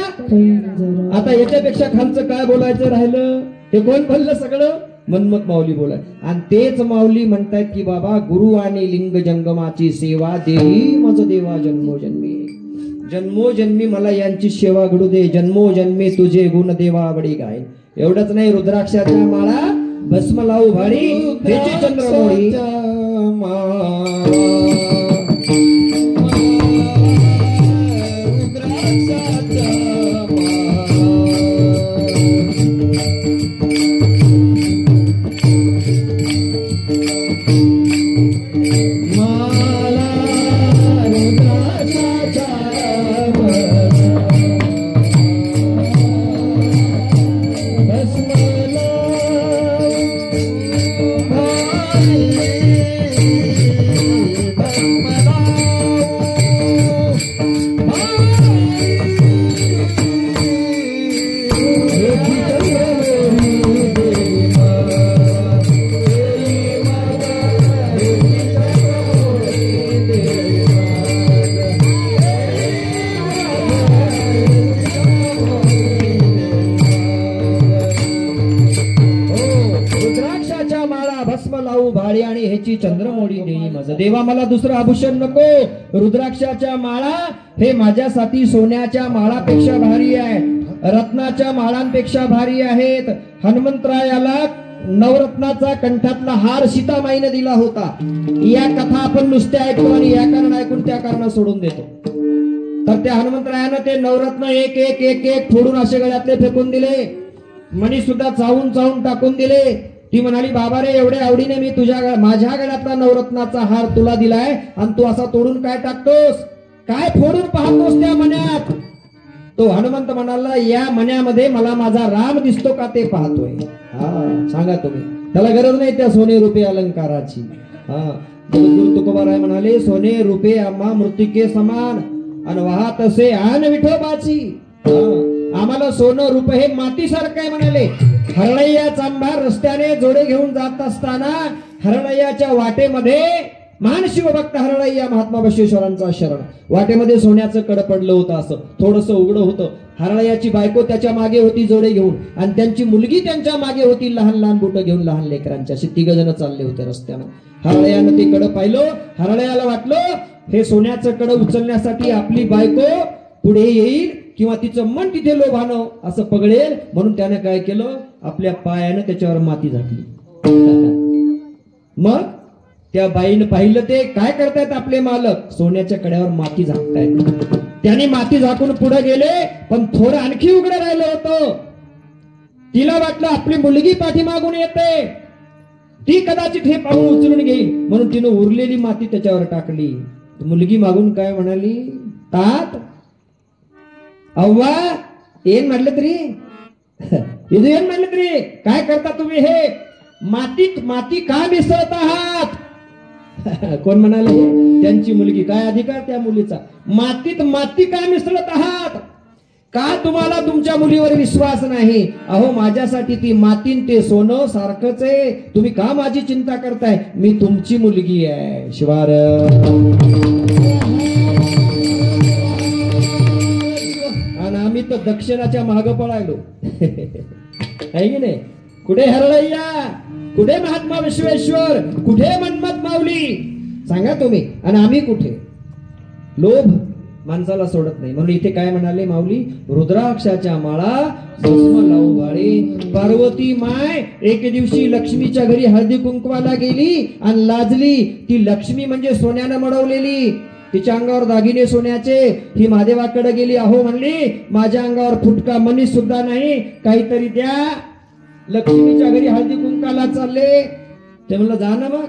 B: आता याच्यापेक्षा खालचं काय बोलायचं राहिलं? हे कोण बोललं सगळं? मन्मथ माऊली बोलाय. आणि तेच माऊली म्हणतायत की बाबा गुरु आणि लिंग जंगमाची सेवा देई मज देवा जन्मोजन्मी. जन्मोजन्मी मला यांची सेवा घडू दे, जन्मोजन्मी तुझे गुण देवा आवडी गाय. एवढंच नाही, रुद्राक्षाच्या माळा भस्म लावू भारी त्याची चंद्रमोळी. चंद्रमोळी देई मज देवा मला दुसरं आभूषण नको. रुद्राक्षाच्या माळा हे माझ्यासाठी सोन्याच्या माळापेक्षा भारी आहे, रत्नाच्या माळांपेक्षा भारी आहेत. हनुमंतरायाला नवरत्नाचा कंठातला हार सीतामाईने दिला होता. या कथा आपण नुसत्या ऐकतो आणि या कारण ऐकून त्या कारण सोडून देतो. तर त्या हनुमंतरायानं ते नवरत्न एक एक एक एक फोडून असे गळ्यातले फेकून दिले, मणी सुद्धा चावून चावून टाकून दिले. ती म्हणाली बाबा रे, एवढ्या आवडीने मी माझ्या गळ्यातला नवरत्नाचा हार तुला दिलाय आणि तू असा तोडून काय टाकतोस, काय फोडून पाहतोस त्या मण्यात? तो हनुमंत म्हणाला, या मण्यामध्ये मला माझा राम दिसतो का ते पाहतोय. सांगा तुम्ही, त्याला गरज नाही त्या सोने रुपये अलंकाराची. गुरु तुकोबाराय म्हणाले, सोने रुपये आम्हा मृत्तिके समान आणि वाहत असे आन विठोबाची. आम्हाला सोनं रूप हे मातीसारखं आहे म्हणाले. हरळय्या चांभार रस्त्याने जोडे घेऊन जात असताना हरळय्याच्या वाटेमध्ये महान शिवभक्त हरळय्या महात्मा बसवेश्वरांचा शरण, वाटेमध्ये सोन्याचं कड पडलं होतं, असं थोडस उघडं होतं. हरळय्याची बायको त्याच्या मागे होती जोडे घेऊन आणि त्यांची मुलगी त्यांच्या मागे होती लहान लहान बोटं घेऊन, लहान लेकरांच्या. अशी 3 जण चालले होते रस्त्यानं. हरळय्यानं ते कड पाहिलं. हरळय्याला वाटलं हे सोन्याचं कड उचलण्यासाठी आपली बायको पुढे येईल किंवा तिचं मन तिथे लोभानं असं पगळेल, म्हणून त्यानं काय केलं, आपल्या पायानं त्याच्यावर माती झाकली. मग त्या बाईनं पाहिलं ते काय करतायत आपले मालक, सोन्याच्या कड्यावर माती झाकतायत. त्याने माती झाकून पुढे गेले, पण थोडं आणखी उघडं राहिलं होतं. तिला वाटलं आपली मुलगी पाठीमागून येते, ती कदाचित हे पाहून उचलून घेईल, म्हणून तिनं उरलेली माती त्याच्यावर टाकली. मुलगी मागून काय म्हणाली, तात अव्वा ಏನ್ ಮಾಡ್ಲತ್ರಿ ಇದು ಏನ್ ಮಾಡ್ಲತ್ರಿ काय करता तुम्ही हे माती का मिसळत आहात? कोण म्हणाले? त्यांची मुलगी. काय अधिकार त्या मुलीचा? मातीत माती का मिसळत आहात? का तुम्हाला तुमच्या मुलीवर विश्वास नाही? अहो माझ्यासाठी ती मातीन ते सोनं सारखंच आहे. तुम्ही का माझी चिंता करताय? मी तुमची मुलगी आहे. शिवार तर दक्षिणाच्या माग पळायलो. आहे की नाही? कुठे हरळय्या, कुठे महात्मा विश्वेश्वर, कुठे मन्मथ माऊली, सांगा तुम्ही. आणि आम्ही कुठे? लोभ माणसाला सोडत नाही. म्हणून इथे काय म्हणाले माऊली? रुद्राक्षाच्या माळा भस्म लावू बाळे. पार्वती माय एक दिवशी लक्ष्मीच्या घरी हळदी कुंकवाला गेली आणि लाजली. ती लक्ष्मी म्हणजे सोन्यानं मडवलेली, तिच्या अंगावर दागिने सोन्याचे. ही महादेवाकडे गेली, अहो म्हणली माझ्या अंगावर फुटका मनीस सुद्धा नाही, काहीतरी द्या. लक्ष्मीच्या घरी हळदी कुंकाला चालले. ते म्हणलं जा ना मग.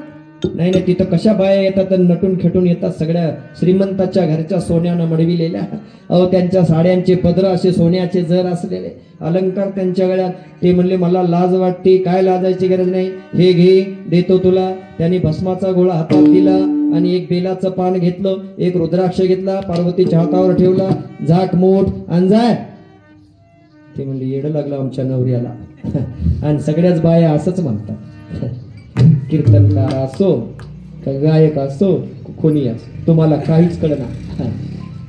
B: नाही नाही, तिथं कशा बाया येतात नटून खेटून येतात, सगळ्या श्रीमंताच्या घरच्या सोन्यानं मडविलेल्या. अहो त्यांच्या साड्यांचे पदर असे सोन्याचे जर असलेले, अलंकार त्यांच्या गळ्यात. ते म्हणले मला लाज वाटते. काय लाजायची गरज नाही, हे घे देतो तुला. त्यांनी भस्माचा गोळा हातात दिला आणि एक बेलाचं पान घेतलं, एक रुद्राक्ष घेतला, पार्वतीच्या हातावर ठेवला. झाक मोठ आणि जाय. ते म्हणले येडं लागलं आमच्या नवऱ्याला. आणि सगळ्याच बाया असंच म्हणतात, कीर्तनकार असो का गायक असो कोणी असो, तुम्हाला काहीच कळणार.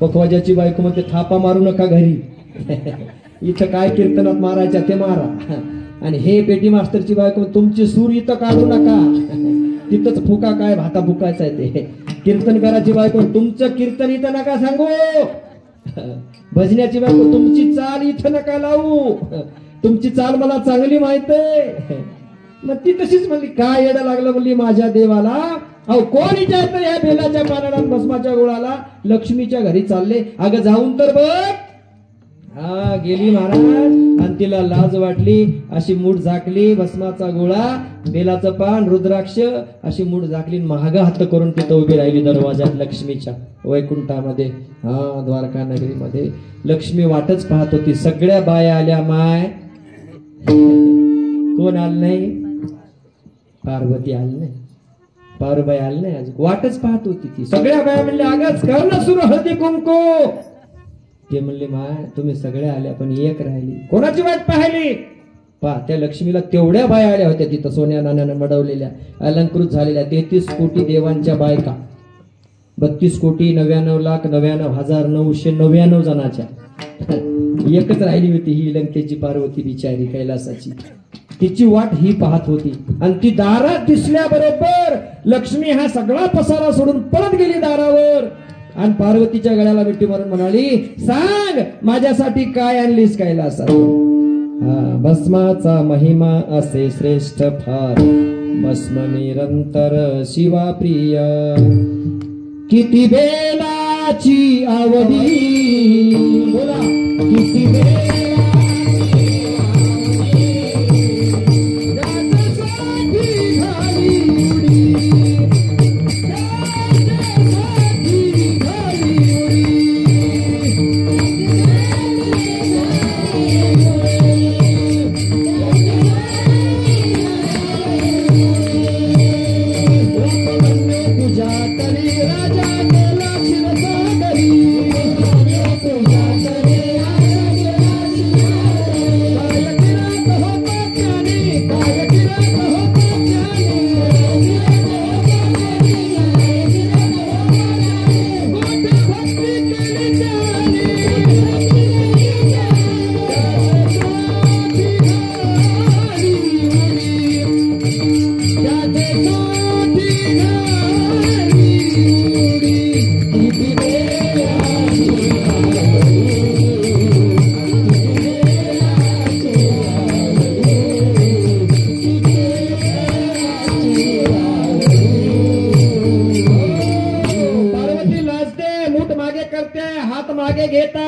B: पखवाजाची बायको म्हणते थापा मारू नका घरी. इथं काय कीर्तनात मारायच्या ते मारा. आणि हे पेटी मास्टरची बायको तुमची सूर इथं काढू नका, तिथंच फुका काय भाता फुकायचा आहे ते. कीर्तनकाराची बायको तुमचं कीर्तन इथं नका सांगू. भजण्याची बायको तुमची चाल इथं नका लावू, तुमची चाल मला चांगली माहित आहे. मग ती तशीच म्हणली काय येडं लागलं म्हणली माझ्या देवाला. अहो कोण विचारतं या बेलाच्या पानाला भस्माच्या गोळाला? लक्ष्मीच्या घरी चालले. अगं जाऊन तर बघ. हा गेली महाराज आणि तिला लाज वाटली, अशी मूठ झाकली. भस्माचा गोळा, बेलाचं पान, रुद्राक्ष अशी मूठ झाकली. महाग हात करून तिथं उभी राहिली दरवाजात लक्ष्मीच्या वैकुंठामध्ये. हा द्वारका नगरीमध्ये लक्ष्मी वाटच पाहत होती. सगळ्या बाया आल्या, माय कोण आलं नाही? पार्वती आली नाही, पारुबाई आली नाही, अजून वाटच पाहत होती ती. सगळ्या बाया म्हणल्या आगाच कर ना सुरू हळदी कुंकू. ते म्हणले माय तुम्ही सगळ्या आल्या पण एक राहिली. कोणाची वाट पाहिली? पहा त्या लक्ष्मीला तेवढ्या बाया आल्या होत्या तिथं सोन्या नाण्यानं मडवलेल्या, अलंकृत झालेल्या. 33 कोटी देवांच्या बायका, 32 कोटी 99,99,999 जणाच्या. एकच राहिली होती ही लंकेची पार्वती बिचारी कैलासाची. तिची वाट ही पाहत होती. आणि ती दारात दिसल्याबरोबर लक्ष्मी हा सगळा पसारा सोडून पळत गेली दारावर आणि पार्वतीच्या गळ्याला मिठी मारून म्हणाली सांग माझ्यासाठी काय आणलीस कैलासात? भस्माचा महिमा असे श्रेष्ठ फार, भस्म निरंतर शिवा प्रिय. किती बेलाची आवडी, बोला किती बेलाची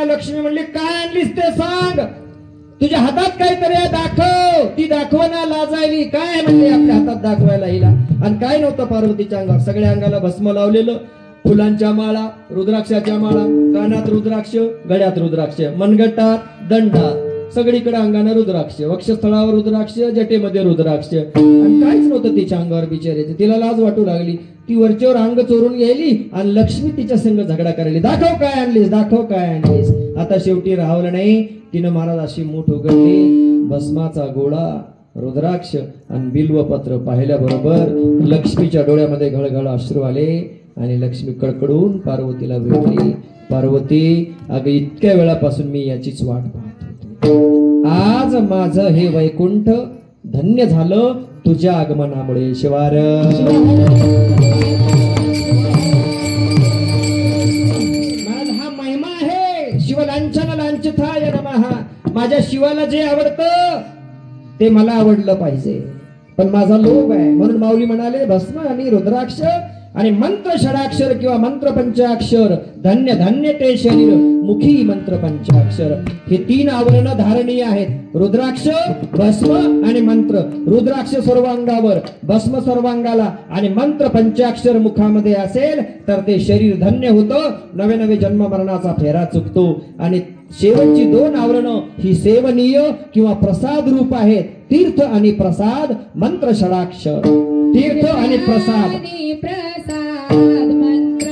B: लक्ष्मी म्हणली काय आणलीस ते सांग, तुझ्या हातात काहीतरी दाखव. ती दाखवना लाजायली. काय म्हणले आपल्या हातात दाखवायला हिला? आणि काय नव्हतं पार्वतीच्या अंगावर? सगळ्या अंगाला भस्म लावलेलं, फुलांच्या माळा, रुद्राक्षाच्या माळा, कानात रुद्राक्ष, गळ्यात रुद्राक्ष, मनगटात, दंडात, सगळीकडे अंगाने रुद्राक्ष, वक्षस्थळावर रुद्राक्ष, जटेमध्ये रुद्राक्ष. आणि काहीच नव्हतं तिच्या अंगावर बिचारायचं. तिला लाज वाटू लागली. ती वरच्यावर अंग चोरून गेली आणि लक्ष्मी तिच्या संग झगडा करायली. दाखव काय आणलीस, दाखव काय आणलीस. आता शेवटी राहवलं नाही. तिनं महाराज अशी मूठ उघडली. भस्माचा गोळा, रुद्राक्ष आणि बिल्वपत्र पाहिल्याबरोबर लक्ष्मीच्या डोळ्यामध्ये घळघळ अश्रू आले आणि लक्ष्मी कडकडून पार्वतीला भेटली. पार्वती अगं इतक्या वेळापासून मी याचीच वाट पाहत होते. आज माझं हे वैकुंठ धन्य झालं तुझ्या आगमनामुळे. शिवार हा महिमा आहे. शिवलांछन लांछिताय नमः. माझ्या शिवाला जे आवडतं ते मला आवडलं पाहिजे, पण माझा लोभ आहे. म्हणून माऊली म्हणाले भस्म आणि रुद्राक्ष आणि मंत्र षडाक्षर किंवा मंत्र पंचाक्षर धन्य धन्य ते शरीर मुखी मंत्र पंचाक्षर. हे 3 आवरण धारणीय आहेत. रुद्राक्ष, भस्म आणि मंत्र. रुद्राक्ष सर्वांगावर, भस्म सर्वांगाला आणि मंत्र पंचाक्षर मुखामध्ये असेल तर ते शरीर धन्य होतं. नवे नवे जन्म मरणाचा फेरा चुकतो. आणि शेवटची 2 आवरण ही सेवनीय किंवा प्रसाद रूप आहेत. तीर्थ आणि प्रसाद, मंत्र षडाक्षर. तीर्थ आणि प्रसाद
C: मंत्र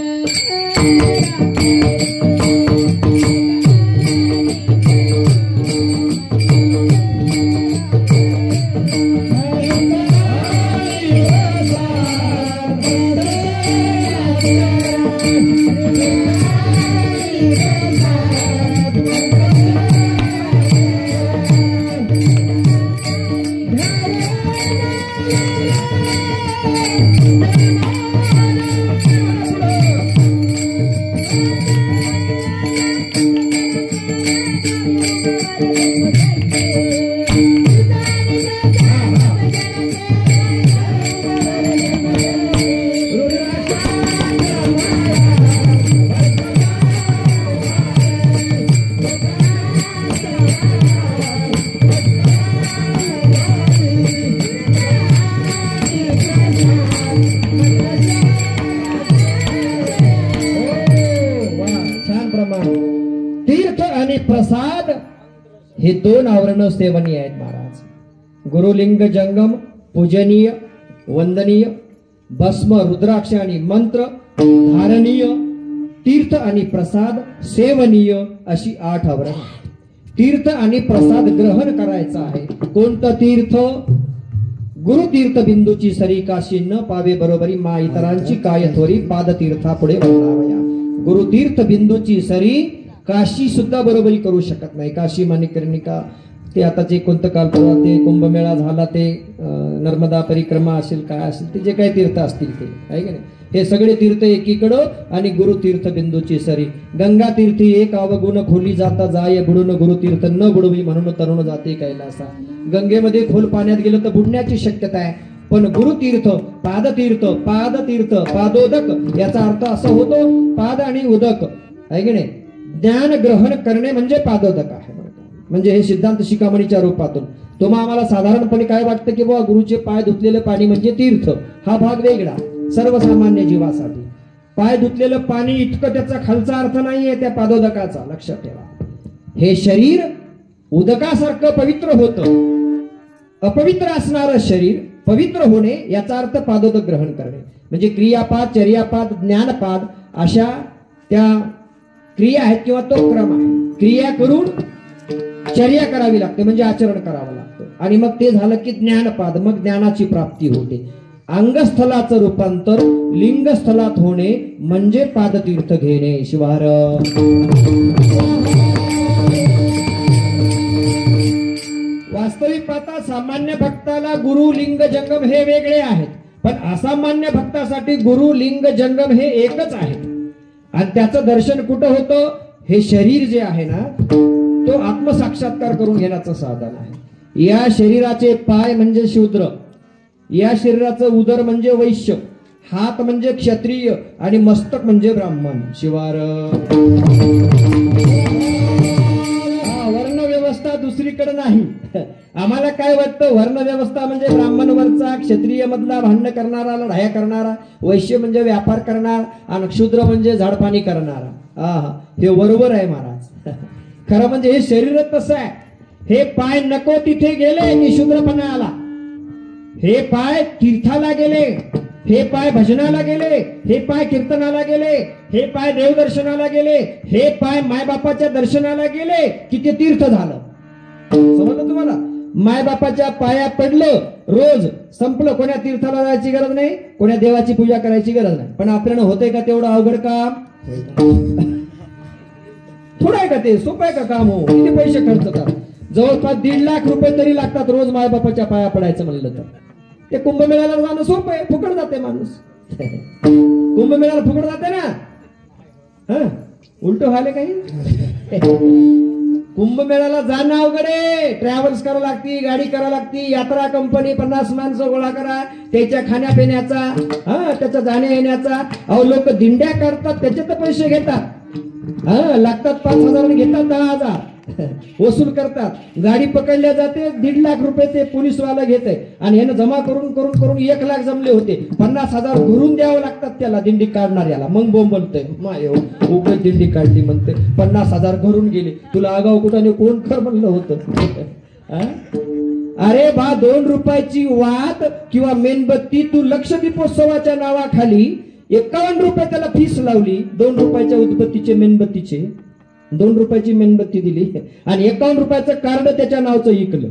B: प्रसाद हे 2 आवरण सेवनीय आहेत महाराज. गुरुलिंग जंगम पूजनीय वंदनीय, भस्म रुद्राक्ष आणि मंत्र धारणीय, तीर्थ आणि प्रसाद सेवनीय अशी 8 आवरण. तीर्थ आणि प्रसाद ग्रहण करायचा आहे. कोणतं तीर्थ? गुरु तीर्थ बिंदूची सरी काशी न पावे बरोबरी मा इतरांची काय थोरी पाद तीर्था पुढे वळणावया. गुरु तीर्थ बिंदूची सरी काशी सुद्धा बरोबरी करू शकत नाही. काशी मणिकर्णिका ते आता जे कोणतं काल परवा ते कुंभमेळा झाला, ते नर्मदा परिक्रमा असेल काय असेल ते जे काही तीर्थ असतील ते आहे की नाही, हे सगळे तीर्थ एकीकडं आणि गुरु तीर्थ बिंदूची सरी. गंगा तीर्थी एक अवगुण खोली जाता जाय बुडून गुरु तीर्थ न बुडवी म्हणून तरुण जाते कैलासा. गंगेमध्ये खोल पाण्यात गेलं तर बुडण्याची शक्यता आहे, पण गुरुतीर्थ पादतीर्थ पादतीर्थ पादोदक याचा अर्थ असा होतो पाद आणि उदक आहे की नाही. ज्ञान ग्रहण करणे म्हणजे पादोदक आहे. म्हणजे हे सिद्धांत शिखामणीच्या रूपातून तुम्हा आम्हाला साधारणपणे काय वाटतं की बाबा गुरुचे पाय धुतलेलं पाणी म्हणजे तीर्थ, हा भाग वेगळा सर्वसामान्य जीवासाठी. पाय धुतलेलं पाणी इतकं त्याचा खालचा अर्थ नाहीये त्या पादोदकाचा, लक्षात ठेवा. हे शरीर उदकासारखं पवित्र होतं. अपवित्र असणारं शरीर पवित्र होणे याचा अर्थ पादोदक ग्रहण करणे म्हणजे क्रियापाद चर्यापाद ज्ञानपाद अशा त्या क्रिया आहेत किंवा तो क्रम आहे. क्रिया करून चर्या करावी लागते म्हणजे आचरण करावं लागतं आणि मग ते झालं की ज्ञानपाद, मग ज्ञानाची प्राप्ती होते. अंगस्थलाचं रूपांतर लिंगस्थलात होणे म्हणजे पादतीर्थ घेणे. शिवार वास्तविक पाहता सामान्य भक्ताला गुरु लिंग जंगम हे वेगळे आहेत, पण असामान्य भक्तासाठी गुरु लिंग जंगम हे एकच आहे. आणि त्याचं दर्शन कुठं होतं? हे शरीर जे आहे ना तो आत्मसाक्षात्कार करून घेण्याचं साधन आहे. या शरीराचे पाय म्हणजे शूद्र, या शरीराचं उदर म्हणजे वैश्य, हात म्हणजे क्षत्रिय आणि मस्तक म्हणजे ब्राह्मण. शिवार वर्ण व्यवस्था दुसरीकडे नाही. आम्हाला काय वाटतं वर्ण व्यवस्था म्हणजे ब्राह्मण वरचा, क्षत्रिय मधला भांडण करणारा, लढाया करणारा, वैश्य म्हणजे व्यापार करणार आणि शूद्र म्हणजे झाडपाणी करणारा. हे बरोबर आहे महाराज. खरं म्हणजे हे शरीरच तसं आहे. हे पाय नको तिथे गेले की शूद्रपणा आला, हे पाय तीर्थाला गेले, हे पाय भजनाला गेले, हे पाय कीर्तनाला गेले, हे पाय देवदर्शनाला गेले, हे पाय मायबापाच्या दर्शनाला गेले की ते तीर्थ झालं. समजलं तुम्हाला? मायबापाच्या पाया पडलं रोज संपलं. कोण्या तीर्थाला जायची गरज नाही, कोण्या देवाची पूजा करायची गरज नाही. पण आपल्याला होतंय का तेवढं अवघड काम? थोडं आहे का ते? सोपं आहे का काम? हो, किती पैसे खर्च कर? जवळपास 1.5 लाख रुपये तरी लागतात रोज मायबापाच्या पाया पडायचं म्हणलं तर. ते कुंभमेळ्याला जाणं सोपं आहे, फुकट जाते माणूस. कुंभमेळ्याला फुकट जाते ना. हा, उलट व्हायला काही. कुंभमेळ्याला जाणं अवघड आहे. ट्रॅव्हल्स करावं लागती, गाडी करावं लागती, यात्रा कंपनी 50 माणसं गोळा करा, त्याच्या खाण्यापिण्याचा, हा, त्याचा जाण्या येण्याचा. अहो, लोक दिंड्या करतात, त्याचे तर पैसे घेतात. हा, लागतात 5,000 आणि घेतात 10,000 वसूल करतात. गाडी पकडल्या जाते, 1.5 लाख रुपये ते पोलीसवाला घेते आणि यानं जमा करून करून करून 1 लाख जमले होते. 50,000 घरून द्यावं लागतात त्याला, दिंडी काढणाऱ्याला. मग बोंबलतोय, माय उगाच दिंडी काढली म्हणते, 50,000 घरून गेले. तुला आगाव कुठाने कोण कर म्हणलं होतं? अरे बा, 2 रुपयाची वात किंवा मेणबत्ती तू लक्ष दीपोत्सवाच्या नावाखाली 51 रुपये त्याला फीस लावली. 2 रुपयाच्या उदबत्तीचे, मेणबत्तीचे 2 रुपयाची मेणबत्ती दिली आणि 51 रुपयाचं कार्ड त्याच्या नावचं इकलं.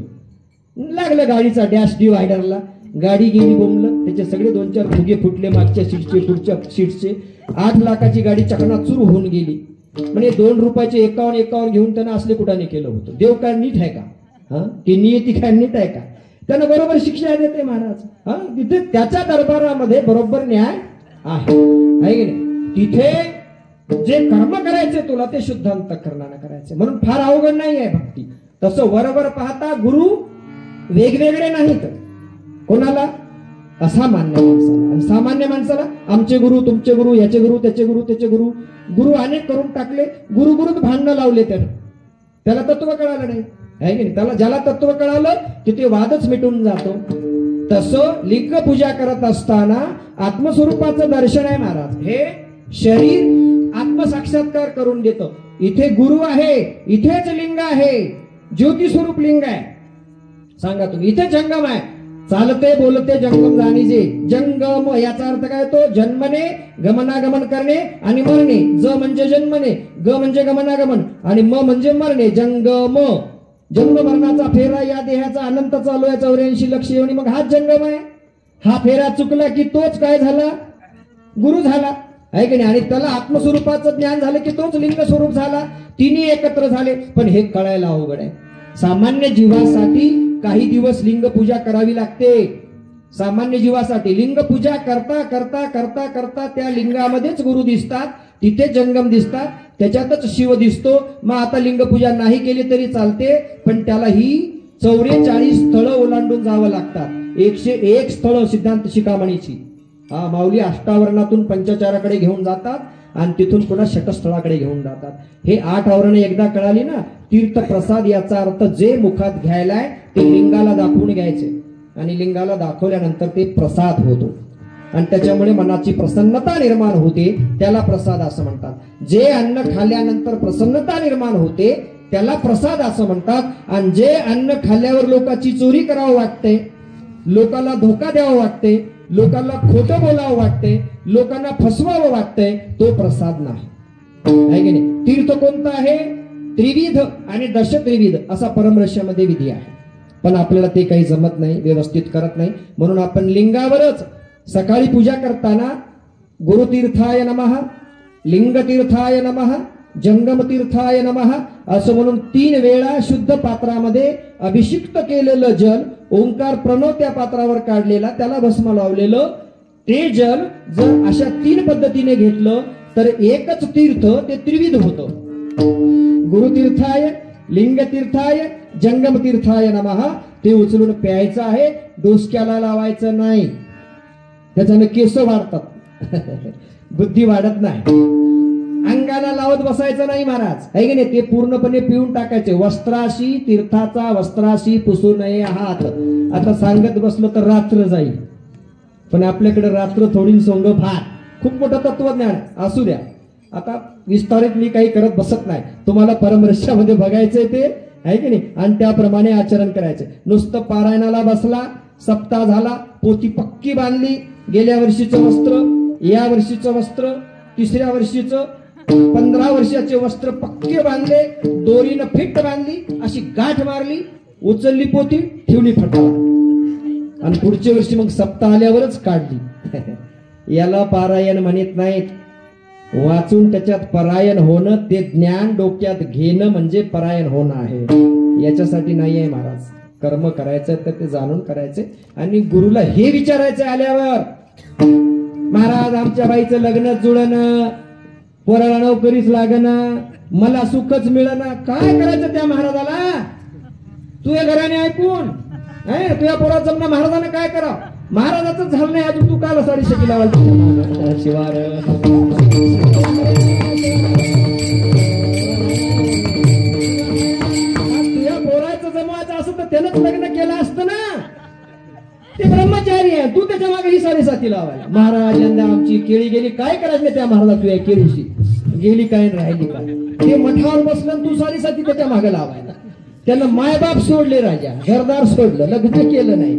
B: लागलं गाडीचा डॅश डिवायडरला, गाडी गेली बोंबलं. त्याचे सगळे 2-4 फुगे फुटले, मागच्या सीटचे, पुढच्या सीटचे. 8 लाखाची गाडी चकनाचूर होऊन गेली. म्हणजे 2 रुपयाचे 51 घेऊन त्यानं असले कुठाने केलं होतं. देव काय नीट आहे का? हा, ती नियती काय नीट आहे का? त्यानं बरोबर शिक्षा देते महाराज. हा, तिथे त्याच्या दरबारामध्ये बरोबर न्याय आहे की नाही? तिथे जे कर्म करायचे तुला ते शुद्ध अंतःकरणाने करायचे. म्हणून फार अवघड नाही आहे भक्ती. तसं वरवर पाहता गुरु वेगवेगळे नाहीत. कोणाला? असामान्य माणसाला. आणि सामान्य माणसाला आमचे गुरु, तुमचे गुरु, याचे गुरु, त्याचे गुरु, त्याचे गुरु. गुरु अनेक करून टाकले. गुरुत भांडणं लावले त्याला तत्व कळालं नाही आहे की नाही? त्याला ज्याला तत्व कळालं तिथे वादच मिटून जातो. तसं लिंग पूजा करत असताना आत्मस्वरूपाचं दर्शन आहे महाराज. हे शरीर आत्मसाक्षात्कार करून देतं. इथे गुरु आहे, इथेच लिंग आहे, ज्योती स्वरूप लिंग आहे. सांगा तुम्ही, इथे जंगम आहे. चालते बोलते जंगम जाणीजे. जंगम याचा अर्थ काय? तो जन्मने, गमनागमन करणे आणि मरणे. ज म्हणजे जन्मने, ग म्हणजे गमनागमन आणि म म्हणजे मरणे. जंगम, जन्म मरणाचा फेरा या देहाचा अनंत चालू आहे. 84 लक्ष योनी. मग हाच जंगम आहे. हा फेरा चुकला की तोच काय झाला? गुरु झाला आहे की नाही? आणि त्याला आत्मस्वरूपाचं ज्ञान झालं की तोच लिंग स्वरूप झाला. तिन्ही एकत्र झाले. पण हे कळायला अवघड आहे. सामान्य जीवासाठी काही दिवस लिंग पूजा करावी लागते. सामान्य जीवासाठी लिंग पूजा करता करता करता करता त्या लिंगामध्येच गुरु दिसतात, तिथे जंगम दिसतात, त्याच्यातच शिव दिसतो. मग आता लिंग पूजा नाही केली तरी चालते, पण त्याला ही 44 स्थळं ओलांडून जावं लागतात. 101 स्थळं सिद्धांत शिखामणीची. हा, माऊली अष्टावरणातून पंचचाराकडे घेऊन जातात आणि तिथून पुन्हा षटस्थळाकडे घेऊन जातात. हे 8 आवरणे एकदा कळाली ना, तीर्थ प्रसाद याचा अर्थ जे मुखात घ्यायलाय ते लिंगाला दाखवून घ्यायचे आणि लिंगाला दाखवल्यानंतर ते प्रसाद होतो आणि त्याच्यामुळे मनाची प्रसन्नता निर्माण होते. त्याला प्रसाद असं म्हणतात. जे अन्न खाल्ल्यानंतर प्रसन्नता निर्माण होते त्याला प्रसाद असं म्हणतात. आणि जे अन्न खाल्ल्यावर लोकांची चोरी करावं वाटते, लोकांना धोका द्यावा वाटते, लोकांना खोटं बोलावं वाटते, लोकांना फसवावं वाटतंय, तो प्रसाद नाही आहे की नाही? तीर्थ कोणतं आहे? त्रिविध आणि दशत्रिविध असा परमरहस्यामध्ये विधी आहे. पण आपल्याला ते काही जमत नाही, व्यवस्थित करत नाही. म्हणून आपण लिंगावरच सकाळी पूजा करताना गुरुतीर्थाय नमः, लिंगतीर्थाय नमः, जंगमतीर्थाय नमः असं म्हणून 3 वेळा शुद्ध पात्रामध्ये अभिषिक्त केलेलं जल, ओंकार प्रणव त्या पात्रावर काढलेला, त्याला भस्म लावलेलं ते जल जर अशा 3 पद्धतीने घेतलं तर एकच तीर्थ ते त्रिविध होतं. गुरुतीर्थाय, लिंगतीर्थाय, जंगमतीर्थाय नमः ते उचलून प्यायचं आहे. डोसक्याला लावायचं नाही, त्याच्याने केस वाढतात, बुद्धी वाढत नाही. अंगाला लावत बसायचं नाही महाराज आहे की नाही? ते पूर्णपणे पिऊन टाकायचे. वस्त्राशी, तीर्थाचा वस्त्राशी पुसू नये हात. आता सांगत बसलो तर रात्र जाईल, पण आपल्याकडे रात्र थोडी सोंग फार. खूप मोठं तत्वज्ञान असू द्या. आता विस्तारित मी काही करत बसत नाही. तुम्हाला परमरहस्यामध्ये बघायचंय ते आहे की नाही? आणि त्याप्रमाणे आचरण करायचं. नुसतं पारायणाला बसला, सप्ताह झाला, पोथी पक्की बांधली, गेल्या वर्षीचं वस्त्र, या वर्षीचं वस्त्र, 3ऱ्या वर्षीचं, 15 वर्षाचे वस्त्र पक्के बांधले, दोरीनं फिट बांधली, अशी गाठ मारली, उचलली पोथी, ठेवली फटाला आणि पुढच्या वर्षी मग सप्ताह आल्यावरच काढली. याला पारायण म्हणत नाहीत. वाचून त्याच्यात परायण होणं, ते ज्ञान डोक्यात घेणं म्हणजे परायण होणं आहे. याच्यासाठी नाही आहे महाराज. कर्म करायचं तर ते जाणून करायचे आणि गुरुला हे विचारायचं आल्यावर, महाराज आमच्या बाईचं लग्न जुळणं, पोराला नोकरीच लागणं, मला सुखच मिळणं, काय करायचं त्या महाराजाला? तुझ्या घराने ऐकून तुझ्या पोराचं म्हणणं महाराजांना काय करा? महाराजाचं झालं नाही अजून, तू काल 6.5 किलो शिवार. तुझ्या पोराचं जमवायचं असं तर त्यानंच लग्न केलं असतं ना. ते ब्रह्मचारी आहे, तू त्याच्या मागे ही 7.5 लावायला. महाराज यंदा आमची केळी गेली, काय करायचं त्या महाराज? तुझ्या केळीशी गेली काय राहिली काय? ते मठावर बसलं, तू 7.5 त्याच्या मागे लावायला. त्यानं मायबाप सोडले, राजा घरदार सोडलं, लग्न केलं नाही,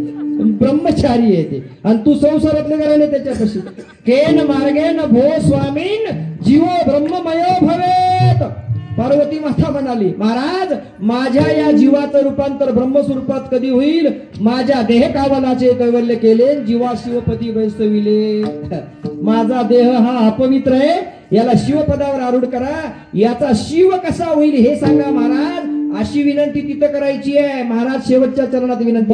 B: ब्रह्मचारी आहे ते. आणि तू संसारातले घराने त्याच्यापाशी. केन मार्गेन भो स्वामीन जीवो ब्रह्ममयो भवेत. पार्वती माता म्हणाली, महाराज माझ्या या जीवाचं रूपांतर ब्रह्मस्वरूपात कधी होईल? माझ्या देह कावलाचे कैवल्य केले, जीवा शिवपदी वैस्तविले. माझा देह हा अपवित्र आहे, याला शिवपदावर आरूढ करा. याचा शिव कसा होईल हे सांगा महाराज. अशी विनंती तिथं करायची आहे. महाराज शेवटच्या चरणात विनंती,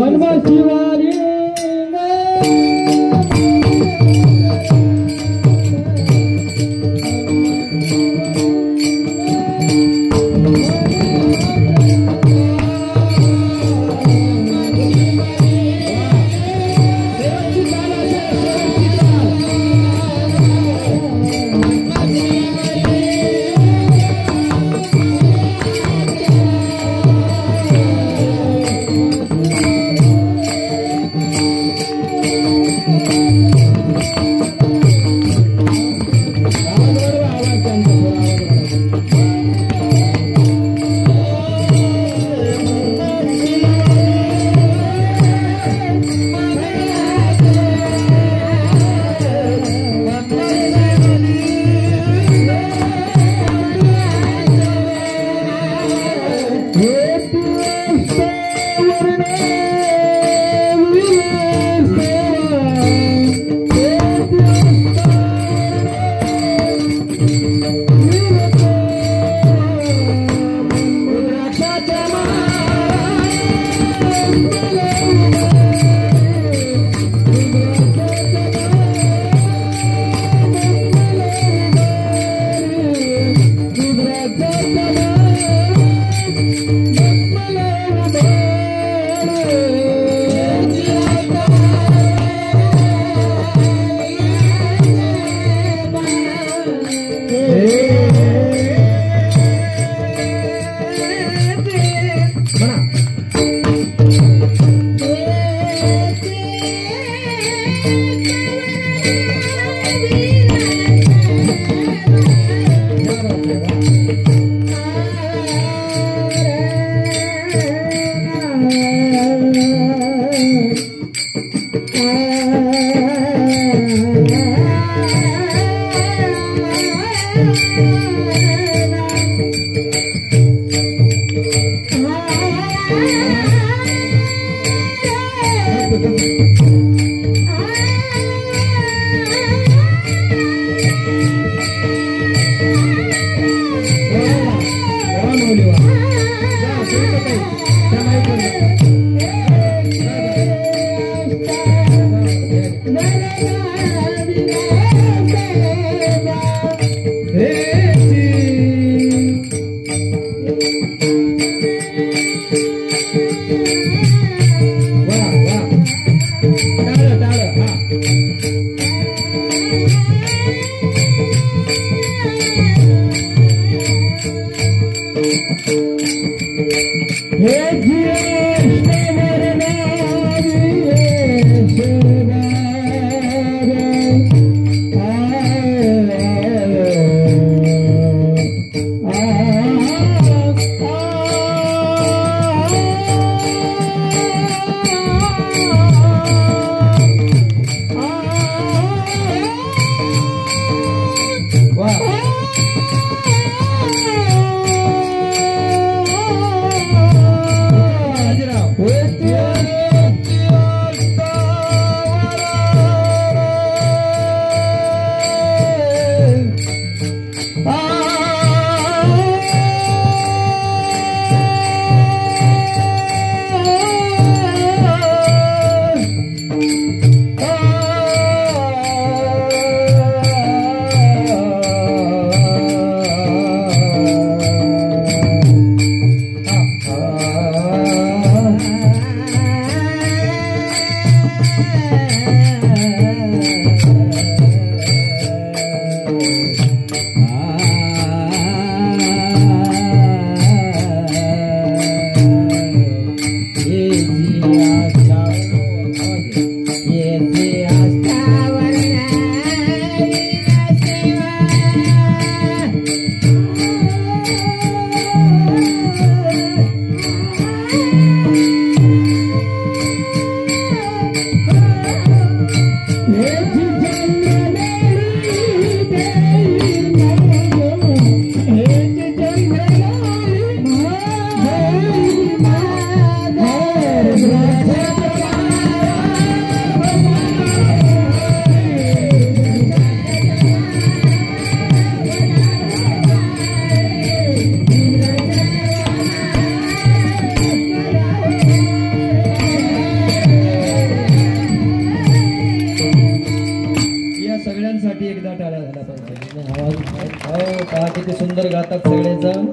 A: गातात सगळेजण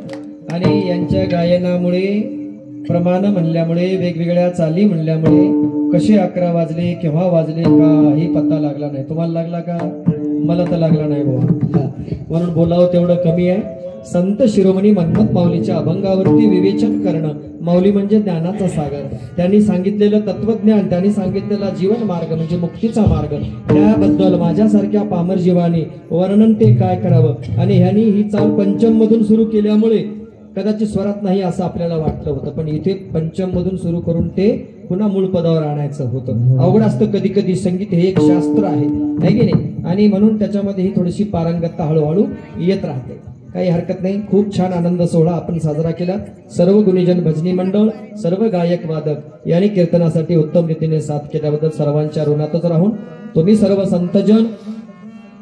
A: आणि यांच्या गायनामुळे प्रमाण म्हणल्यामुळे वेगवेगळ्या चाली म्हणल्यामुळे कसे 11 वाजले केव्हा वाजले काही पत्ता लागला नाही. तुम्हाला लागला का? मला तर लागला नाही बाबा, म्हणून बोलावं तेवढं कमी आहे. संत शिरोमणी मन्मथ माऊलीच्या अभंगावरती विवेचन करणं. माऊली म्हणजे ज्ञानाचा सागर. त्यांनी सांगितलेलं तत्वज्ञान, त्यांनी सांगितलेला जीवन मार्ग म्हणजे मुक्तीचा मार्ग, त्याबद्दल माझ्यासारख्या पामर जीवाने वर्णन ते काय करावं. आणि ह्यांनी ही चाल पंचम मधून सुरू केल्यामुळे कदाचित स्वरात नाही असं आपल्याला वाटलं होतं, पण इथे पंचम मधून सुरू करून ते पुन्हा मूळ पदावर आणायचं होतं. अवघड असतं कधी कधी. संगीत हे एक शास्त्र आहे की नाही, आणि म्हणून त्याच्यामध्ये ही थोडीशी पारंगतता हळूहळू येत राहते. काही हरकत नाही. खूप छान आनंद सोहळा आपण साजरा केला. सर्व गुणीजन भजनी मंडळ, सर्व गायक वादक यांनी कीर्तनासाठी उत्तम रीतीने साथ केल्याबद्दल सर्वांच्या ऋणातच राहून तुम्ही सर्व संतजन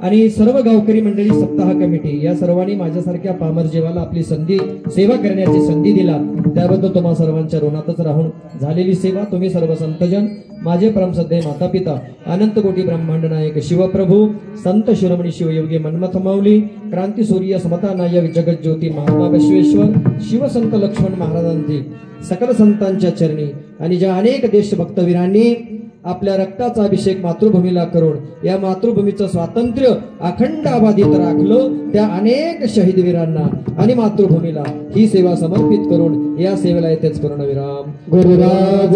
A: आणि सर्व गावकरी मंडळी, सप्ताह कमिटी या सर्वांनी माझ्यासारख्या पामर जीवाला आपली संधी सेवा करण्याची संधी दिला, त्याबद्दल तुम्हा सर्वांच्या ऋणातच राहून झालेली सेवा तुम्ही सर्व संतजन, माझे परमश्रद्धेय माता पिता, अनंत कोटी ब्रह्मांड नायक शिवप्रभू, संत शिरोमणी शिवयोगी मन्मथ माऊली, क्रांती सूर्य समता नायक जगत ज्योती महात्मा बसवेश्वर, शिवसंत लक्ष्मण महाराजांची सकल संतांच्या चरणी आणि ज्या अनेक देशभक्तवीरांनी आपल्या रक्ताचा अभिषेक मातृभूमीला करून या मातृभूमीचं स्वातंत्र्य अखंड अबाधित राखलं, त्या अनेक शहीद वीरांना आणि मातृभूमीला ही सेवा समर्पित करून या सेवेला येतेच पूर्णविराम. गुरुराज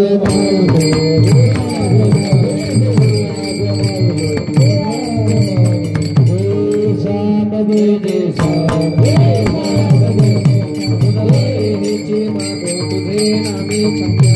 A: तुझे नामी